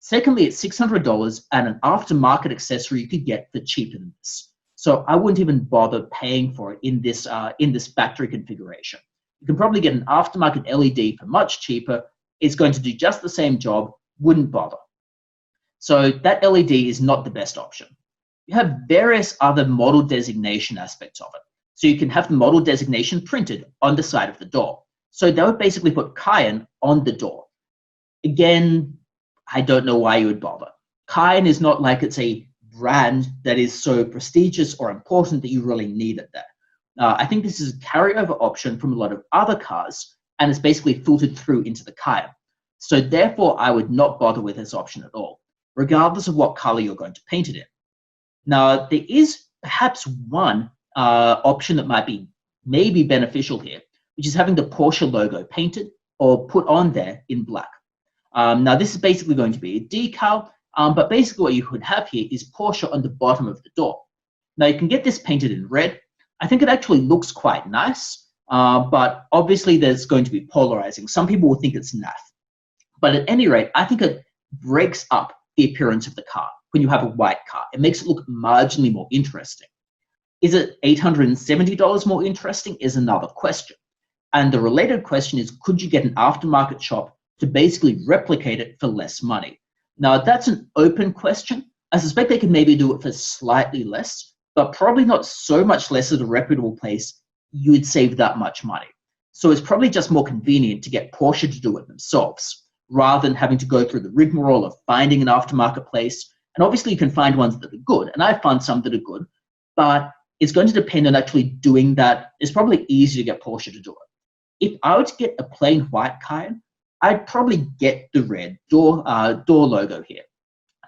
Secondly, it's $600 and an aftermarket accessory you could get for cheaper than this. So I wouldn't even bother paying for it in this factory configuration. You can probably get an aftermarket LED for much cheaper. It's going to do just the same job, wouldn't bother. So that LED is not the best option. You have various other model designation aspects of it. So you can have the model designation printed on the side of the door. So that would basically put Cayenne on the door. Again, I don't know why you would bother. Cayenne is not like it's a brand that is so prestigious or important that you really need it there. I think this is a carryover option from a lot of other cars, and it's basically filtered through into the Cayenne. So therefore, I would not bother with this option at all, regardless of what color you're going to paint it in. Now, there is perhaps one option that might be maybe beneficial here, which is having the Porsche logo painted or put on there in black. Now, this is basically going to be a decal, but basically what you could have here is Porsche on the bottom of the door. Now, you can get this painted in red. I think it actually looks quite nice, but obviously there's going to be polarizing. Some people will think it's naff. But at any rate, I think it breaks up the appearance of the car when you have a white car. It makes it look marginally more interesting. Is it $870 more interesting is another question. And the related question is, could you get an aftermarket shop to basically replicate it for less money? Now, that's an open question. I suspect they could maybe do it for slightly less, but probably not so much less at a reputable place you would save that much money. So it's probably just more convenient to get Porsche to do it themselves, rather than having to go through the rigmarole of finding an aftermarket place. And obviously you can find ones that are good, and I've found some that are good, but it's going to depend on actually doing that. It's probably easier to get Porsche to do it. If I were to get a plain white Cayenne, I'd probably get the red door logo here.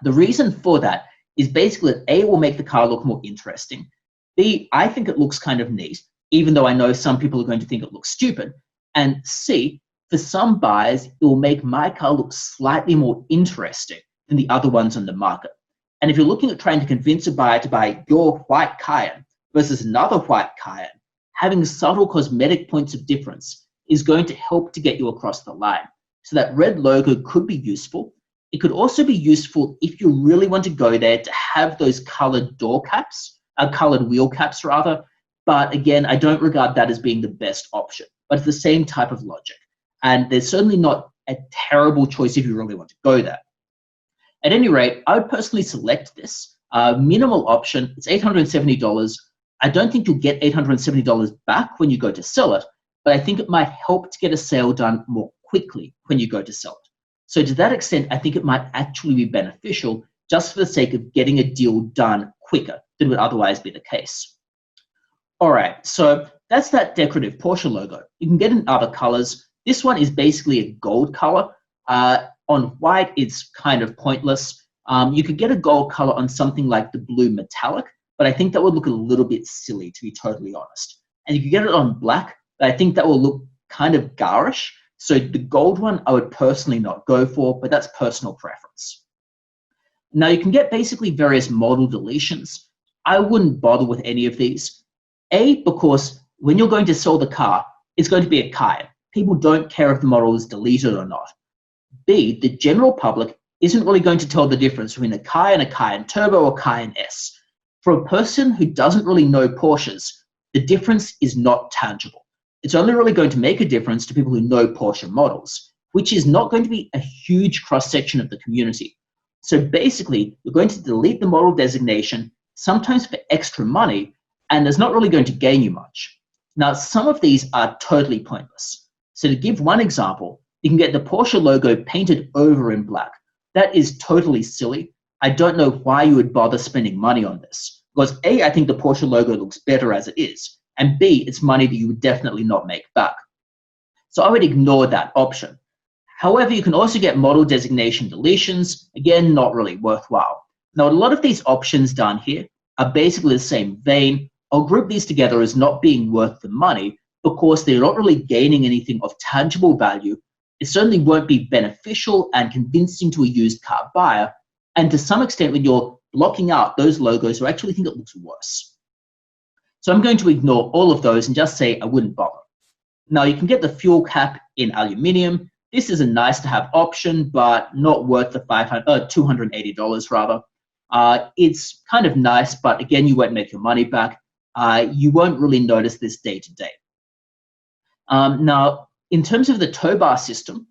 The reason for that is basically that A, will make the car look more interesting. B, I think it looks kind of neat, even though I know some people are going to think it looks stupid. And C, for some buyers, it will make my car look slightly more interesting than the other ones on the market. And if you're looking at trying to convince a buyer to buy your white Cayenne versus another white Cayenne, having subtle cosmetic points of difference is going to help to get you across the line. So that red logo could be useful. It could also be useful if you really want to go there to have those colored door caps, colored wheel caps rather. But again, I don't regard that as being the best option, but it's the same type of logic. And there's certainly not a terrible choice if you really want to go there. At any rate, I would personally select this. Minimal option, it's $870. I don't think you'll get $870 back when you go to sell it, but I think it might help to get a sale done more quickly when you go to sell it. So to that extent, I think it might actually be beneficial just for the sake of getting a deal done quicker than would otherwise be the case. All right, so that's that decorative Porsche logo. You can get in other colors. This one is basically a gold color. On white, it's kind of pointless. You could get a gold color on something like the blue metallic, but I think that would look a little bit silly, to be totally honest. And you could get it on black, but I think that will look kind of garish. So the gold one, I would personally not go for, but that's personal preference. Now you can get basically various model deletions. I wouldn't bother with any of these. A, because when you're going to sell the car, it's going to be a Cayenne. People don't care if the model is deleted or not. B, the general public isn't really going to tell the difference between a Cayenne Turbo, or Cayenne S. For a person who doesn't really know Porsches, the difference is not tangible. It's only really going to make a difference to people who know Porsche models, which is not going to be a huge cross-section of the community. So basically, you're going to delete the model designation, sometimes for extra money, and it's not really going to gain you much. Now, some of these are totally pointless. So to give one example, you can get the Porsche logo painted over in black. That is totally silly. I don't know why you would bother spending money on this. Because A, I think the Porsche logo looks better as it is. And B, it's money that you would definitely not make back. So I would ignore that option. However, you can also get model designation deletions. Again, not really worthwhile. Now, a lot of these options down here are basically the same vein. I'll group these together as not being worth the money because they're not really gaining anything of tangible value. It certainly won't be beneficial and convincing to a used car buyer. And to some extent, when you're blocking out those logos who actually think it looks worse. So I'm going to ignore all of those and just say I wouldn't bother. Now you can get the fuel cap in aluminium. This is a nice to have option, but not worth the $280 rather. It's kind of nice, but again, you won't make your money back. You won't really notice this day to day. Now, in terms of the tow bar system,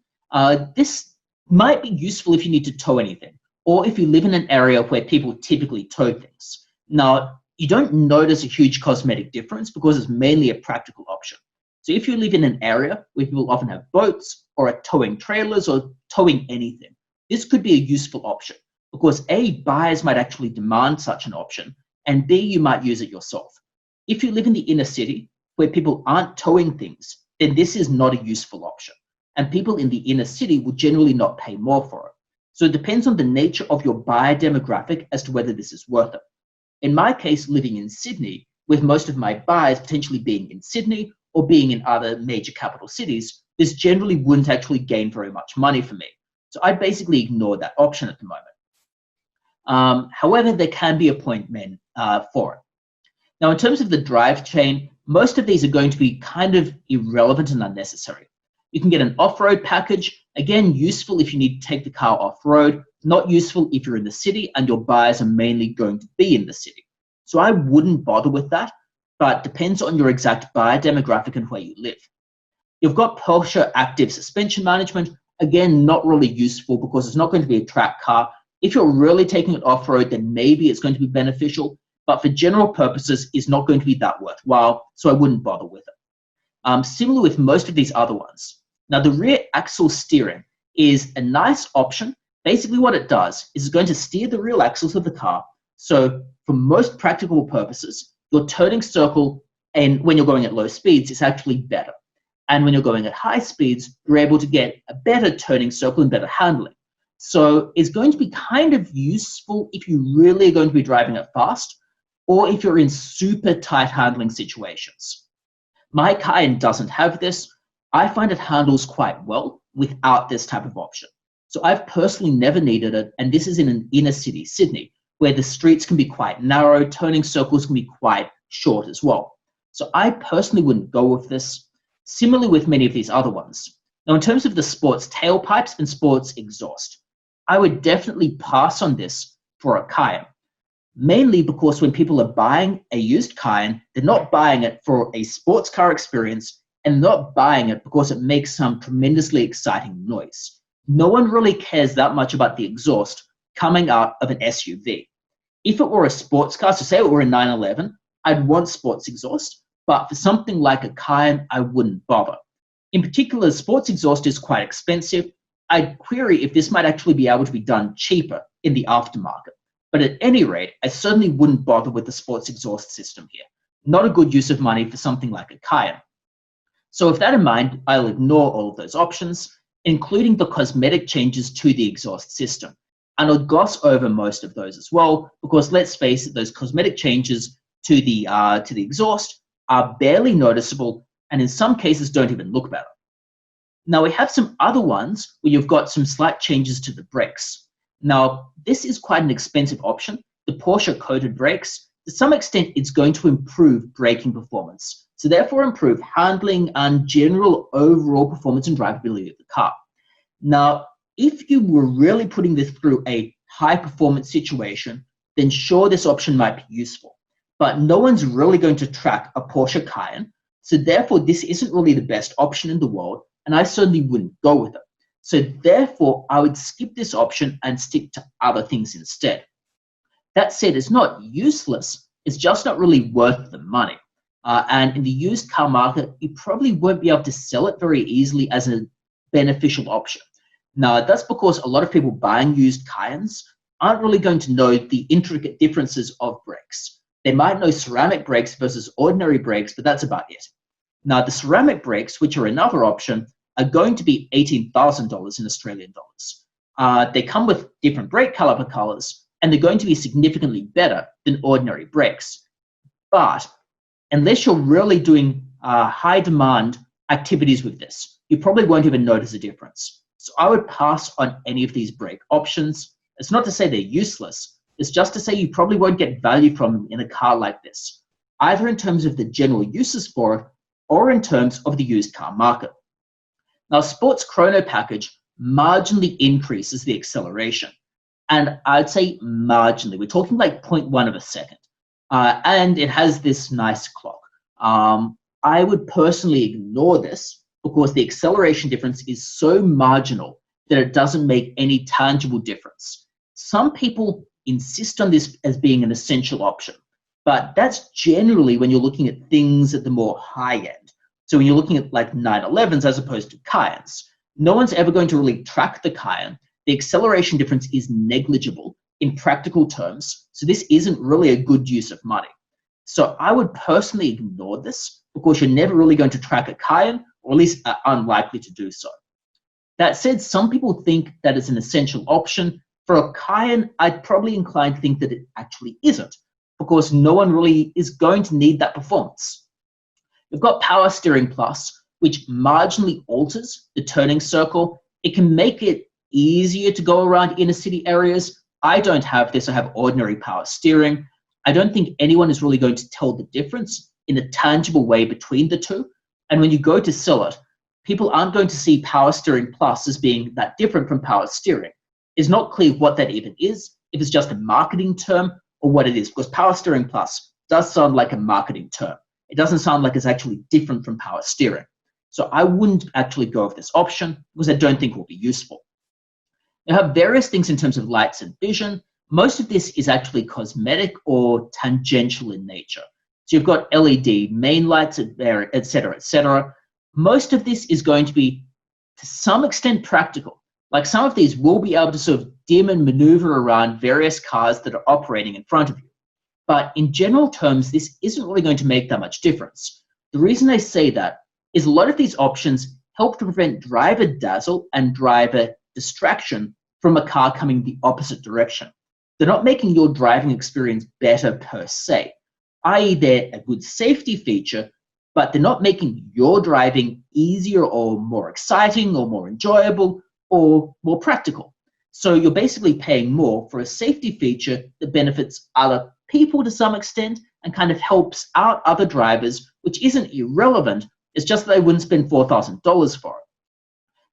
this might be useful if you need to tow anything, or if you live in an area where people typically tow things. Now, you don't notice a huge cosmetic difference because it's mainly a practical option. So if you live in an area where people often have boats or are towing trailers or towing anything, this could be a useful option because A, buyers might actually demand such an option, and B, you might use it yourself. If you live in the inner city where people aren't towing things, then this is not a useful option. And people in the inner city will generally not pay more for it. So it depends on the nature of your buyer demographic as to whether this is worth it. In my case, living in Sydney, with most of my buyers potentially being in Sydney or being in other major capital cities, this generally wouldn't actually gain very much money for me. So I'd basically ignore that option at the moment. However, there can be a point for it. Now, in terms of the drive chain, most of these are going to be kind of irrelevant and unnecessary. You can get an off-road package, again, useful if you need to take the car off-road, not useful if you're in the city and your buyers are mainly going to be in the city. So I wouldn't bother with that, but depends on your exact buyer demographic and where you live. You've got Porsche Active Suspension Management, again, not really useful because it's not going to be a track car. If you're really taking it off-road, then maybe it's going to be beneficial, but for general purposes, it's not going to be that worthwhile, so I wouldn't bother with it. Similar with most of these other ones. Now, the rear axle steering is a nice option. Basically, what it does is it's going to steer the rear axles of the car. So for most practical purposes, your turning circle and when you're going at low speeds is actually better. And when you're going at high speeds, you're able to get a better turning circle and better handling. So it's going to be kind of useful if you really are going to be driving it fast, or if you're in super tight handling situations. My Cayenne doesn't have this. I find it handles quite well without this type of option. So I've personally never needed it, and this is in an inner city, Sydney, where the streets can be quite narrow, turning circles can be quite short as well. So I personally wouldn't go with this, similarly with many of these other ones. Now, in terms of the sports tailpipes and sports exhaust, I would definitely pass on this for a Cayenne, mainly because when people are buying a used Cayenne, they're not buying it for a sports car experience and not buying it because it makes some tremendously exciting noise. No one really cares that much about the exhaust coming out of an SUV. If it were a sports car, so say it were a 911, I'd want sports exhaust, but for something like a Cayenne, I wouldn't bother. In particular, sports exhaust is quite expensive. I'd query if this might actually be able to be done cheaper in the aftermarket. But at any rate, I certainly wouldn't bother with the sports exhaust system here. Not a good use of money for something like a Cayenne. So with that in mind, I'll ignore all of those options, including the cosmetic changes to the exhaust system. And I'll gloss over most of those as well, because let's face it, those cosmetic changes to the exhaust are barely noticeable, and in some cases don't even look better. Now we have some other ones where you've got some slight changes to the brakes. Now this is quite an expensive option. The Porsche coated brakes, to some extent, it's going to improve braking performance. So therefore improve handling and general overall performance and drivability of the car. Now, if you were really putting this through a high performance situation, then sure, this option might be useful. But no one's really going to track a Porsche Cayenne. So therefore, this isn't really the best option in the world, and I certainly wouldn't go with it. So therefore, I would skip this option and stick to other things instead. That said, it's not useless, it's just not really worth the money. And in the used car market, you probably won't be able to sell it very easily as a beneficial option. Now, that's because a lot of people buying used Cayennes aren't really going to know the intricate differences of brakes. They might know ceramic brakes versus ordinary brakes, but that's about it. Now, the ceramic brakes, which are another option, are going to be $18,000 in Australian dollars. They come with different brake caliper colors, and they're going to be significantly better than ordinary brakes. But unless you're really doing high demand activities with this, you probably won't even notice a difference. So I would pass on any of these brake options. It's not to say they're useless. It's just to say you probably won't get value from them in a car like this, either in terms of the general uses for it or in terms of the used car market. Now, Sports Chrono package marginally increases the acceleration. And I'd say marginally. We're talking like 0.1 of a second. And it has this nice clock. I would personally ignore this because the acceleration difference is so marginal that it doesn't make any tangible difference. Some people insist on this as being an essential option, but that's generally when you're looking at things at the more high end. So when you're looking at like 911s as opposed to Cayennes, no one's ever going to really track the Cayenne. The acceleration difference is negligible in practical terms, so this isn't really a good use of money. So I would personally ignore this because you're never really going to track a Cayenne, or at least are unlikely to do so. That said, some people think that it's an essential option. For a Cayenne, I'd probably incline to think that it actually isn't, because no one really is going to need that performance. We've got Power Steering Plus, which marginally alters the turning circle. It can make it easier to go around inner city areas. I don't have this, I have ordinary power steering. I don't think anyone is really going to tell the difference in a tangible way between the two. And when you go to sell it, people aren't going to see Power Steering Plus as being that different from power steering. It's not clear what that even is, if it's just a marketing term or what it is, because Power Steering Plus does sound like a marketing term. It doesn't sound like it's actually different from power steering. So I wouldn't actually go with this option because I don't think it will be useful. You have various things in terms of lights and vision. Most of this is actually cosmetic or tangential in nature. So you've got LED main lights, et cetera, et cetera. Most of this is going to be, to some extent, practical. Like some of these will be able to sort of dim and maneuver around various cars that are operating in front of you. But in general terms, this isn't really going to make that much difference. The reason I say that is a lot of these options help to prevent driver dazzle and driver distraction from a car coming the opposite direction. They're not making your driving experience better per se, i.e. they're a good safety feature, but they're not making your driving easier or more exciting or more enjoyable or more practical. So you're basically paying more for a safety feature that benefits other people to some extent and kind of helps out other drivers, which isn't irrelevant. It's just that they wouldn't spend $4,000 for it.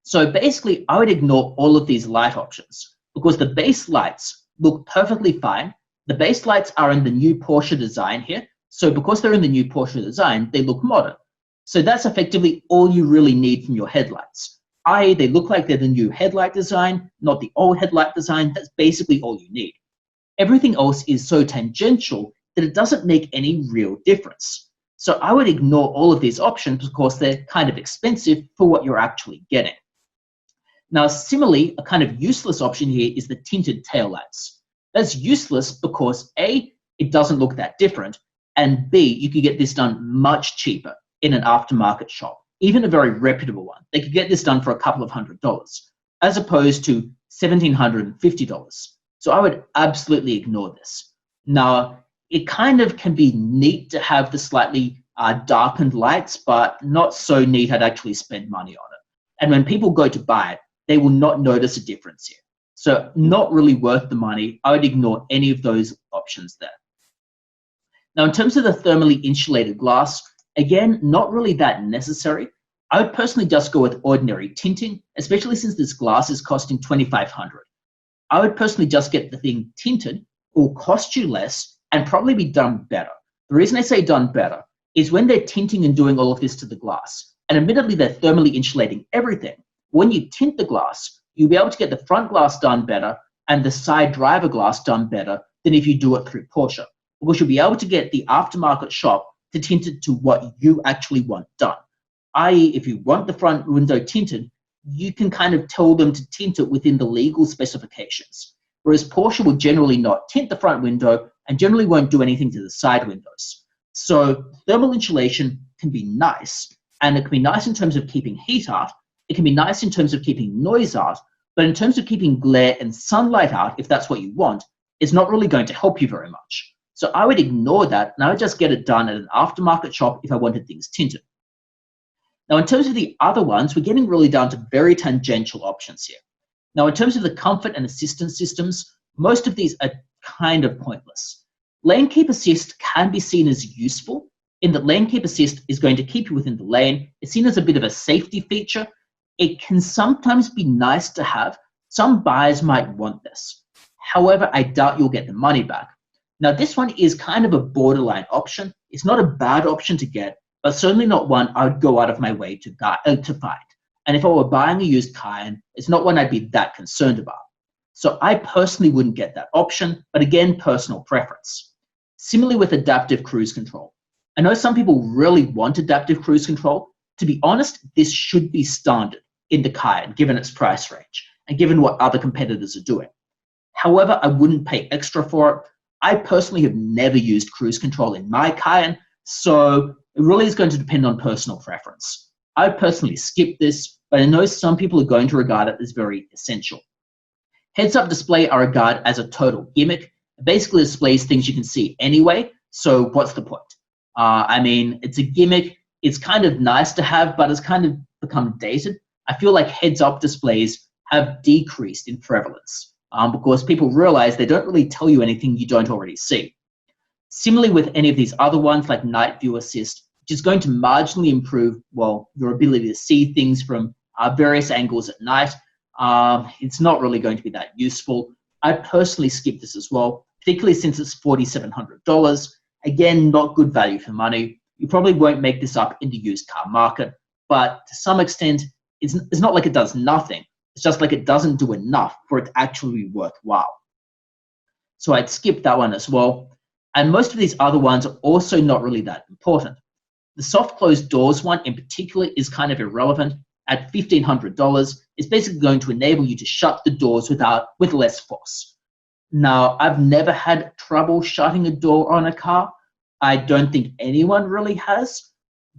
So basically, I would ignore all of these light options because the base lights look perfectly fine. The base lights are in the new Porsche design here. So because they're in the new Porsche design, they look modern. So that's effectively all you really need from your headlights. i.e. they look like they're the new headlight design, not the old headlight design. That's basically all you need. Everything else is so tangential that it doesn't make any real difference. So I would ignore all of these options because they're kind of expensive for what you're actually getting. Now, similarly, a kind of useless option here is the tinted taillights. That's useless because A, it doesn't look that different, and B, you could get this done much cheaper in an aftermarket shop, even a very reputable one. They could get this done for a couple of $100s, as opposed to $1,750. So I would absolutely ignore this. Now, it kind of can be neat to have the slightly darkened lights, but not so neat I'd actually spend money on it. And when people go to buy it, they will not notice a difference here. So not really worth the money. I would ignore any of those options there. Now, in terms of the thermally insulated glass, again, not really that necessary. I would personally just go with ordinary tinting, especially since this glass is costing $2,500. I would personally just get the thing tinted. It will cost you less and probably be done better. The reason I say done better is when they're tinting and doing all of this to the glass, and admittedly they're thermally insulating everything, when you tint the glass, you'll be able to get the front glass done better and the side driver glass done better than if you do it through Porsche, because you'll be able to get the aftermarket shop to tint it to what you actually want done. i.e. if you want the front window tinted, you can kind of tell them to tint it within the legal specifications. Whereas Porsche will generally not tint the front window and generally won't do anything to the side windows. So thermal insulation can be nice, and it can be nice in terms of keeping heat out. It can be nice in terms of keeping noise out, but in terms of keeping glare and sunlight out, if that's what you want, it's not really going to help you very much. So I would ignore that, and I would just get it done at an aftermarket shop if I wanted things tinted. Now, in terms of the other ones, we're getting really down to very tangential options here. Now, in terms of the comfort and assistance systems, most of these are kind of pointless. Lane keep assist can be seen as useful in that lane keep assist is going to keep you within the lane. It's seen as a bit of a safety feature. It can sometimes be nice to have. Some buyers might want this. However, I doubt you'll get the money back. Now, this one is kind of a borderline option. It's not a bad option to get, but certainly not one I would go out of my way to find. And if I were buying a used Cayenne, it's not one I'd be that concerned about. So I personally wouldn't get that option, but again, personal preference. Similarly with adaptive cruise control. I know some people really want adaptive cruise control. To be honest, this should be standard in the Cayenne, given its price range and given what other competitors are doing. However, I wouldn't pay extra for it. I personally have never used cruise control in my Cayenne, so it really is going to depend on personal preference. I personally skip this, but I know some people are going to regard it as very essential. Heads-up display I regard as a total gimmick. It basically displays things you can see anyway, so what's the point? I mean, it's a gimmick. It's kind of nice to have, but it's kind of become dated. I feel like heads-up displays have decreased in prevalence because people realize they don't really tell you anything you don't already see. Similarly with any of these other ones like Night View Assist, which is going to marginally improve, well, your ability to see things from various angles at night. It's not really going to be that useful. I personally skip this as well, particularly since it's $4,700. Again, not good value for money. You probably won't make this up in the used car market, but to some extent, it's not like it does nothing. It's just like it doesn't do enough for it to actually be worthwhile. So I'd skip that one as well. And most of these other ones are also not really that important. The soft closed doors one in particular is kind of irrelevant. At $1,500, it's basically going to enable you to shut the doors with less force. Now, I've never had trouble shutting a door on a car. I don't think anyone really has.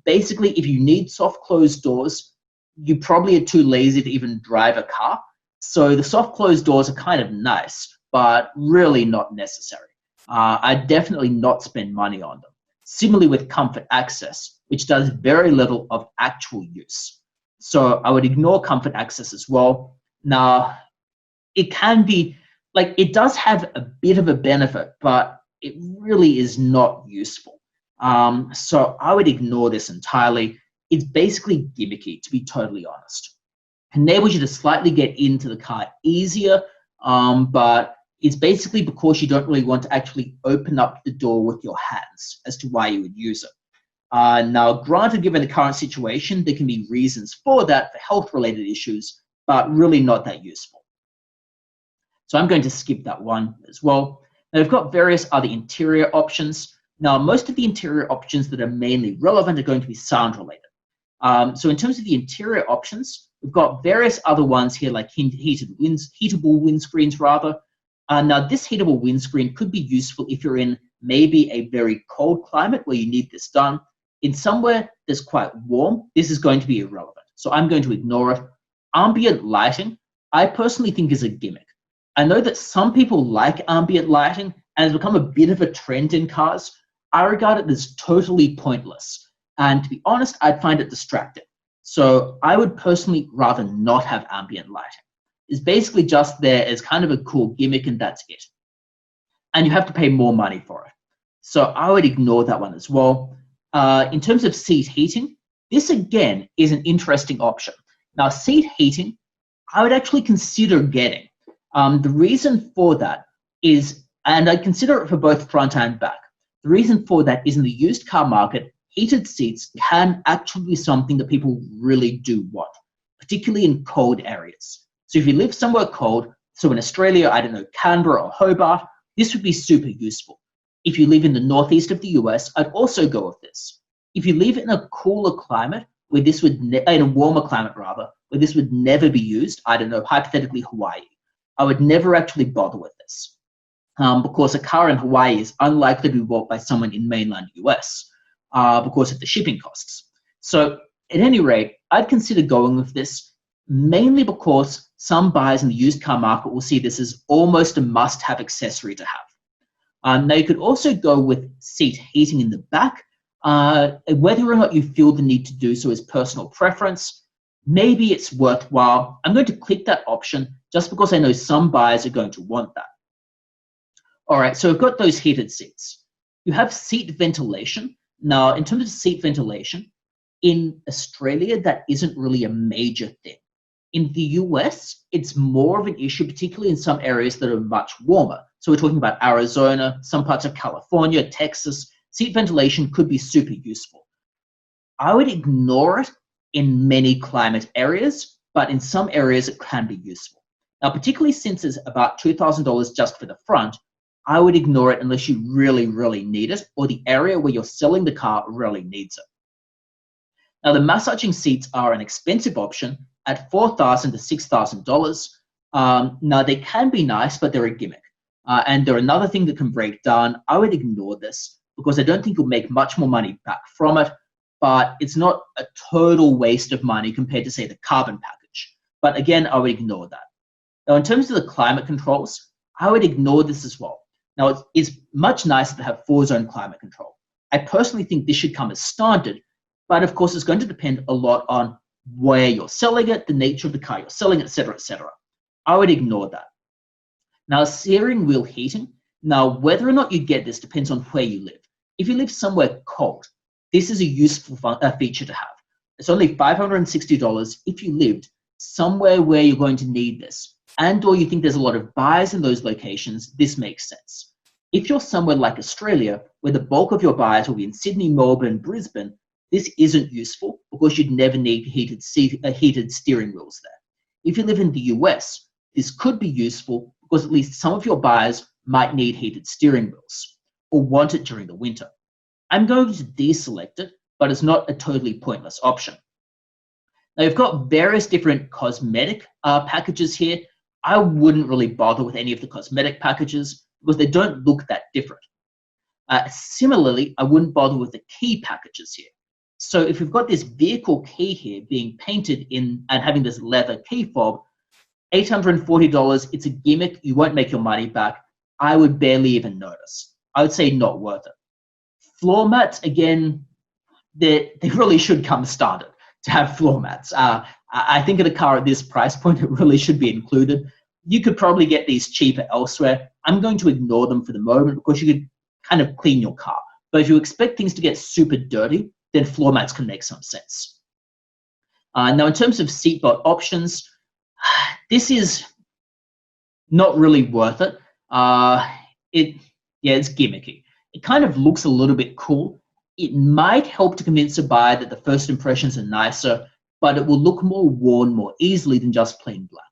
basically, if you need soft closed doors, you probably are too lazy to even drive a car. So the soft closed doors are kind of nice, but really not necessary. I'd definitely not spend money on them. Similarly with comfort access, which does very little of actual use. So I would ignore comfort access as well. Now, it can be, like, it does have a bit of a benefit, but it really is not useful. So I would ignore this entirely. It's basically gimmicky, to be totally honest. Enables you to slightly get into the car easier, but it's basically because you don't really want to actually open up the door with your hands as to why you would use it. Now, granted, given the current situation, there can be reasons for that, for health-related issues, but really not that useful. So I'm going to skip that one as well. Now, we've got various other interior options. Now, most of the interior options that are mainly relevant are going to be sound-related. So in terms of the interior options, we've got various other ones here, like heatable windscreens, rather. Now, this heatable windscreen could be useful if you're in maybe a very cold climate where you need this done. In somewhere that's quite warm, this is going to be irrelevant. So I'm going to ignore it. Ambient lighting, I personally think is a gimmick. I know that some people like ambient lighting and it's become a bit of a trend in cars. I regard it as totally pointless. And to be honest, I'd find it distracting. So I would personally rather not have ambient lighting. It's basically just there as kind of a cool gimmick and that's it. And you have to pay more money for it. So I would ignore that one as well. In terms of seat heating, this again is an interesting option. Now, seat heating, I would actually consider getting. The reason for that is, and I consider it for both front and back, the reason for that is in the used car market, heated seats can actually be something that people really do want, particularly in cold areas. So if you live somewhere cold, so in Australia, I don't know, Canberra or Hobart, this would be super useful. If you live in the northeast of the US, I'd also go with this. If you live in a cooler climate, where this would, in a warmer climate rather, where this would never be used, I don't know, hypothetically Hawaii, I would never actually bother with this. Because a car in Hawaii is unlikely to be bought by someone in mainland US because of the shipping costs. So at any rate, I'd consider going with this mainly because some buyers in the used car market will see this as almost a must-have accessory to have. Now, you could also go with seat heating in the back. Whether or not you feel the need to do so is personal preference. Maybe it's worthwhile. I'm going to click that option just because I know some buyers are going to want that. All right, so we've got those heated seats. You have seat ventilation. Now, in terms of seat ventilation, in Australia, that isn't really a major thing. In the US, it's more of an issue, particularly in some areas that are much warmer. So we're talking about Arizona, some parts of California, Texas. Seat ventilation could be super useful. I would ignore it in many climate areas, but in some areas it can be useful. Now, particularly since it's about $2,000 just for the front, I would ignore it unless you really, really need it, or the area where you're selling the car really needs it. Now, the massaging seats are an expensive option at $4,000 to $6,000. Now, they can be nice, but they're a gimmick. And they're another thing that can break down. I would ignore this because I don't think you'll make much more money back from it, but it's not a total waste of money compared to, say, the carbon package. But again, I would ignore that. Now, in terms of the climate controls, I would ignore this as well. Now, it's much nicer to have 4-zone climate control. I personally think this should come as standard, but of course, it's going to depend a lot on where you're selling it, the nature of the car you're selling, etc., etc. I would ignore that. Now, steering wheel heating. Now, whether or not you get this depends on where you live. If you live somewhere cold, this is a useful feature to have. It's only $560 if you lived somewhere where you're going to need this, and or you think there's a lot of buyers in those locations, this makes sense. If you're somewhere like Australia, where the bulk of your buyers will be in Sydney, Melbourne, Brisbane, this isn't useful because you'd never need heated steering wheels there. If you live in the US, this could be useful because at least some of your buyers might need heated steering wheels or want it during the winter. I'm going to deselect it, but it's not a totally pointless option. Now, you've got various different cosmetic packages here. I wouldn't really bother with any of the cosmetic packages because they don't look that different. Similarly, I wouldn't bother with the key packages here. So if we've got this vehicle key here being painted in and having this leather key fob, $840, it's a gimmick, you won't make your money back. I would barely even notice. I would say not worth it. Floor mats, again, they really should come standard to have floor mats. I think in a car at this price point, it really should be included. You could probably get these cheaper elsewhere. I'm going to ignore them for the moment because you could kind of clean your car. But if you expect things to get super dirty, then floor mats can make some sense. Now, in terms of seatbelt options, this is not really worth it. It's gimmicky. It kind of looks a little bit cool. It might help to convince a buyer that the first impressions are nicer, but it will look more worn more easily than just plain black.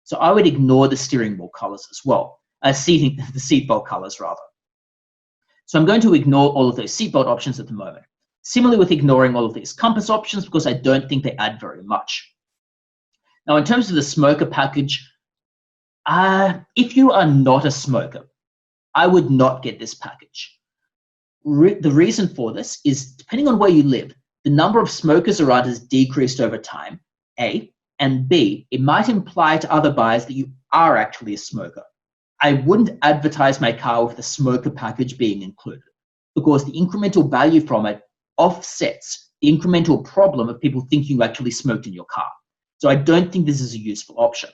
So I would ignore the steering wheel colors as well, the seatbelt colors rather. So I'm going to ignore all of those seatbelt options at the moment. Similarly with ignoring all of these compass options because I don't think they add very much. Now in terms of the smoker package, if you are not a smoker, I would not get this package. The reason for this is depending on where you live, the number of smokers around has decreased over time, A, and B, it might imply to other buyers that you are actually a smoker. I wouldn't advertise my car with the smoker package being included because the incremental value from it offsets the incremental problem of people thinking you actually smoked in your car. So I don't think this is a useful option.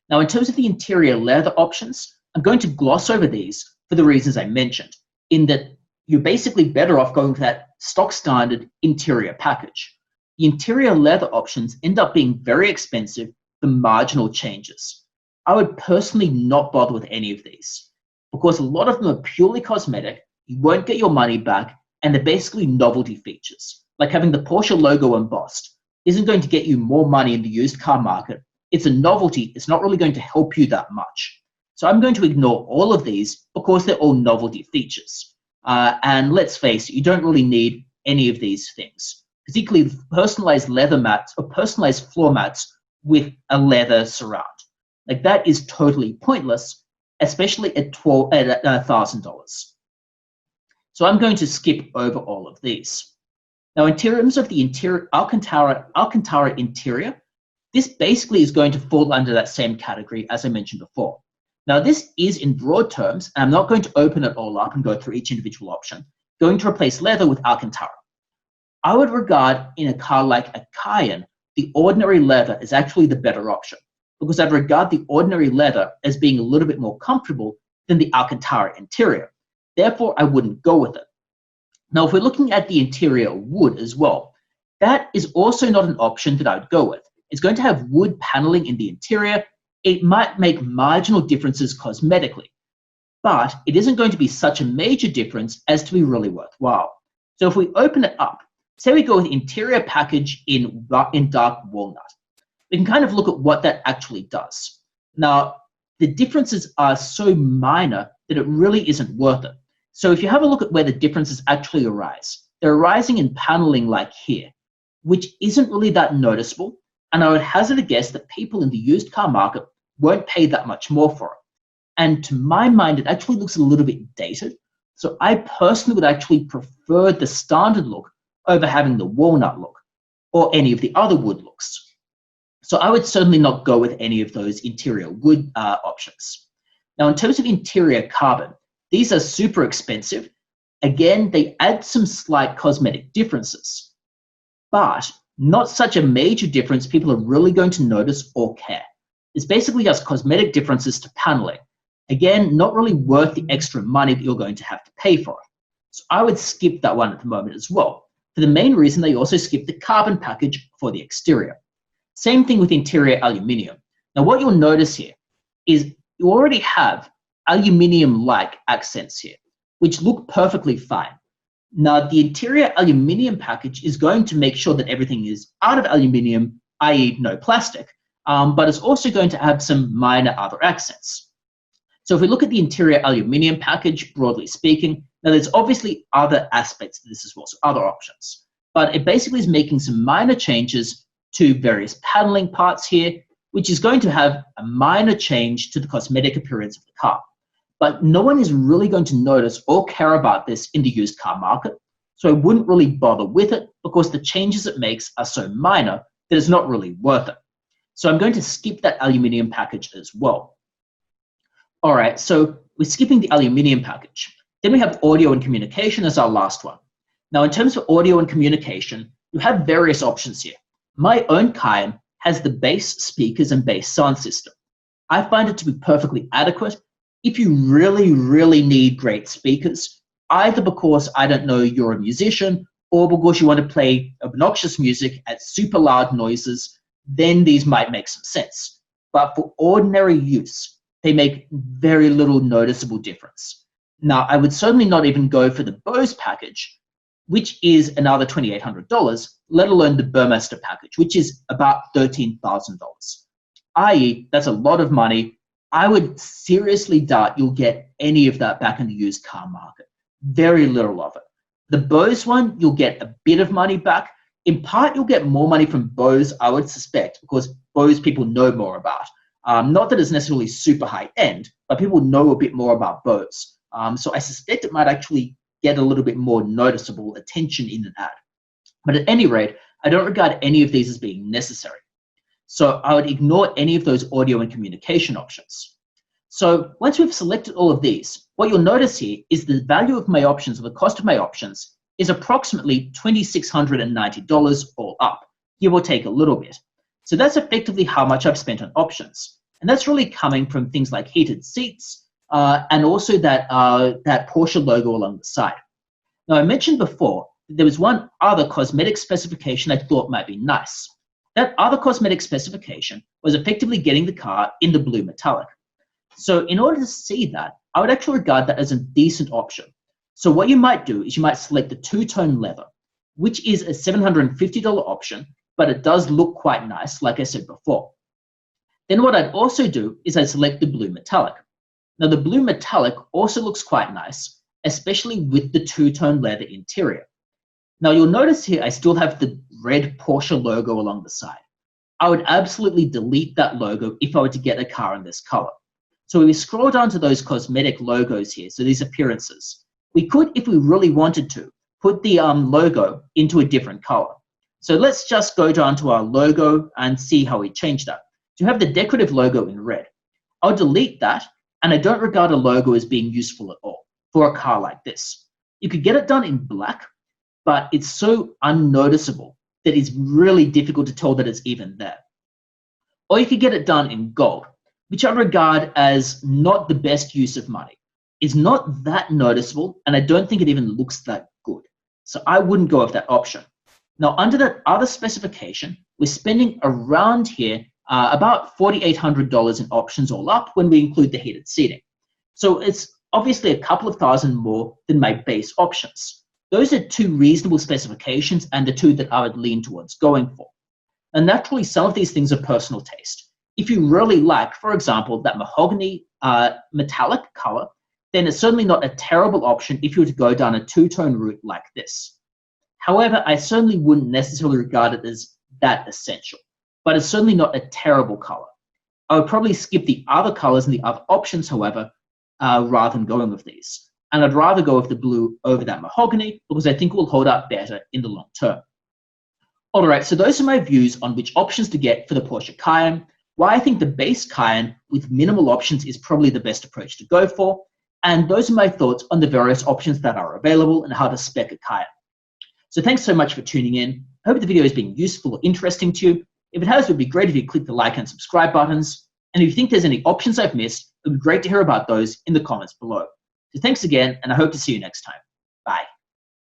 Now, in terms of the interior leather options, I'm going to gloss over these for the reasons I mentioned, in that you're basically better off going for that stock standard interior package. The interior leather options end up being very expensive for marginal changes. I would personally not bother with any of these because a lot of them are purely cosmetic, you won't get your money back, and they're basically novelty features. Like having the Porsche logo embossed isn't going to get you more money in the used car market. It's a novelty, it's not really going to help you that much. So I'm going to ignore all of these because they're all novelty features. And let's face it, you don't really need any of these things, particularly personalized leather mats or personalized floor mats with a leather surround. Like that is totally pointless, especially at $1,000. So I'm going to skip over all of these. Now, in terms of the interior, Alcantara interior, this basically is going to fall under that same category as I mentioned before. Now, this is in broad terms, and I'm not going to open it all up and go through each individual option, going to replace leather with Alcantara. I would regard in a car like a Cayenne, the ordinary leather is actually the better option because I'd regard the ordinary leather as being a little bit more comfortable than the Alcantara interior. Therefore, I wouldn't go with it. Now, if we're looking at the interior wood as well, that is also not an option that I would go with. It's going to have wood paneling in the interior. It might make marginal differences cosmetically, but it isn't going to be such a major difference as to be really worthwhile. So if we open it up, say we go with interior package in dark walnut, we can kind of look at what that actually does. Now, the differences are so minor that it really isn't worth it. So if you have a look at where the differences actually arise, they're arising in paneling like here, which isn't really that noticeable. And I would hazard a guess that people in the used car market won't pay that much more for it. And to my mind, it actually looks a little bit dated. So I personally would actually prefer the standard look over having the walnut look or any of the other wood looks. So I would certainly not go with any of those interior wood options. Now, in terms of interior carbon, these are super expensive. Again, they add some slight cosmetic differences, but not such a major difference people are really going to notice or care. It's basically just cosmetic differences to paneling. Again, not really worth the extra money that you're going to have to pay for it. So I would skip that one at the moment as well. For the main reason, they also skip the carbon package for the exterior. Same thing with interior aluminium. Now, what you'll notice here is you already have aluminium-like accents here, which look perfectly fine. Now, the interior aluminium package is going to make sure that everything is out of aluminium, i.e. no plastic, but it's also going to have some minor other accents. So if we look at the interior aluminium package, broadly speaking, now there's obviously other aspects to this as well, so other options. But it basically is making some minor changes to various paneling parts here, which is going to have a minor change to the cosmetic appearance of the car. But no one is really going to notice or care about this in the used car market. so I wouldn't really bother with it because the changes it makes are so minor that it's not really worth it. So I'm going to skip that aluminium package as well. All right, so we're skipping the aluminium package. Then we have audio and communication as our last one. Now, in terms of audio and communication, you have various options here. My own Cayenne has the bass speakers and bass sound system. I find it to be perfectly adequate. If you really, really need great speakers, either because, I don't know, you're a musician or because you want to play obnoxious music at super loud noises, then these might make some sense. But for ordinary use, they make very little noticeable difference. Now, I would certainly not even go for the Bose package, which is another $2,800, let alone the Burmester package, which is about $13,000. i.e., that's a lot of money. I would seriously doubt you'll get any of that back in the used car market. Very little of it. The Bose one, you'll get a bit of money back. In part, you'll get more money from Bose, I would suspect, because Bose people know more about. Not that it's necessarily super high end, but people know a bit more about Bose. So I suspect it might actually get a little bit more noticeable attention in an ad. But at any rate, I don't regard any of these as being necessary. So I would ignore any of those audio and communication options. So once we've selected all of these, what you'll notice here is the value of my options, or the cost of my options, is approximately $2,690 all up, give or take a little bit. So that's effectively how much I've spent on options. And that's really coming from things like heated seats, and also that Porsche logo along the side. Now, I mentioned before that there was one other cosmetic specification I thought might be nice. That other cosmetic specification was effectively getting the car in the blue metallic. So in order to see that, I would actually regard that as a decent option. So what you might do is you might select the two-tone leather, which is a $750 option, but it does look quite nice, like I said before. Then what I'd also do is I'd select the blue metallic. Now, the blue metallic also looks quite nice, especially with the two-tone leather interior. Now, you'll notice here I still have the red Porsche logo along the side. I would absolutely delete that logo if I were to get a car in this color. So if we scroll down to those cosmetic logos here, so these appearances, we could, if we really wanted to, put the logo into a different color. So let's just go down to our logo and see how we change that. To have the decorative logo in red, I'll delete that, and I don't regard a logo as being useful at all for a car like this. You could get it done in black, but it's so unnoticeable that it's really difficult to tell that it's even there. Or you could get it done in gold, which I regard as not the best use of money. It's not that noticeable, and I don't think it even looks that good. So I wouldn't go with that option. Now, under that other specification, we're spending around here about $4,800 in options all up when we include the heated seating. So it's obviously a couple of thousand more than my base options. Those are two reasonable specifications and the two that I would lean towards going for. And naturally, some of these things are personal taste. If you really like, for example, that mahogany metallic color, then it's certainly not a terrible option if you were to go down a two-tone route like this. However, I certainly wouldn't necessarily regard it as that essential, but it's certainly not a terrible color. I would probably skip the other colors and the other options, however, rather than going with these. And I'd rather go with the blue over that mahogany because I think it will hold up better in the long term. All right, so those are my views on which options to get for the Porsche Cayenne, why I think the base Cayenne with minimal options is probably the best approach to go for, and those are my thoughts on the various options that are available and how to spec a Cayenne. So thanks so much for tuning in. I hope the video has been useful or interesting to you. If it has, it would be great if you click the like and subscribe buttons. And if you think there's any options I've missed, it would be great to hear about those in the comments below. So thanks again, and I hope to see you next time.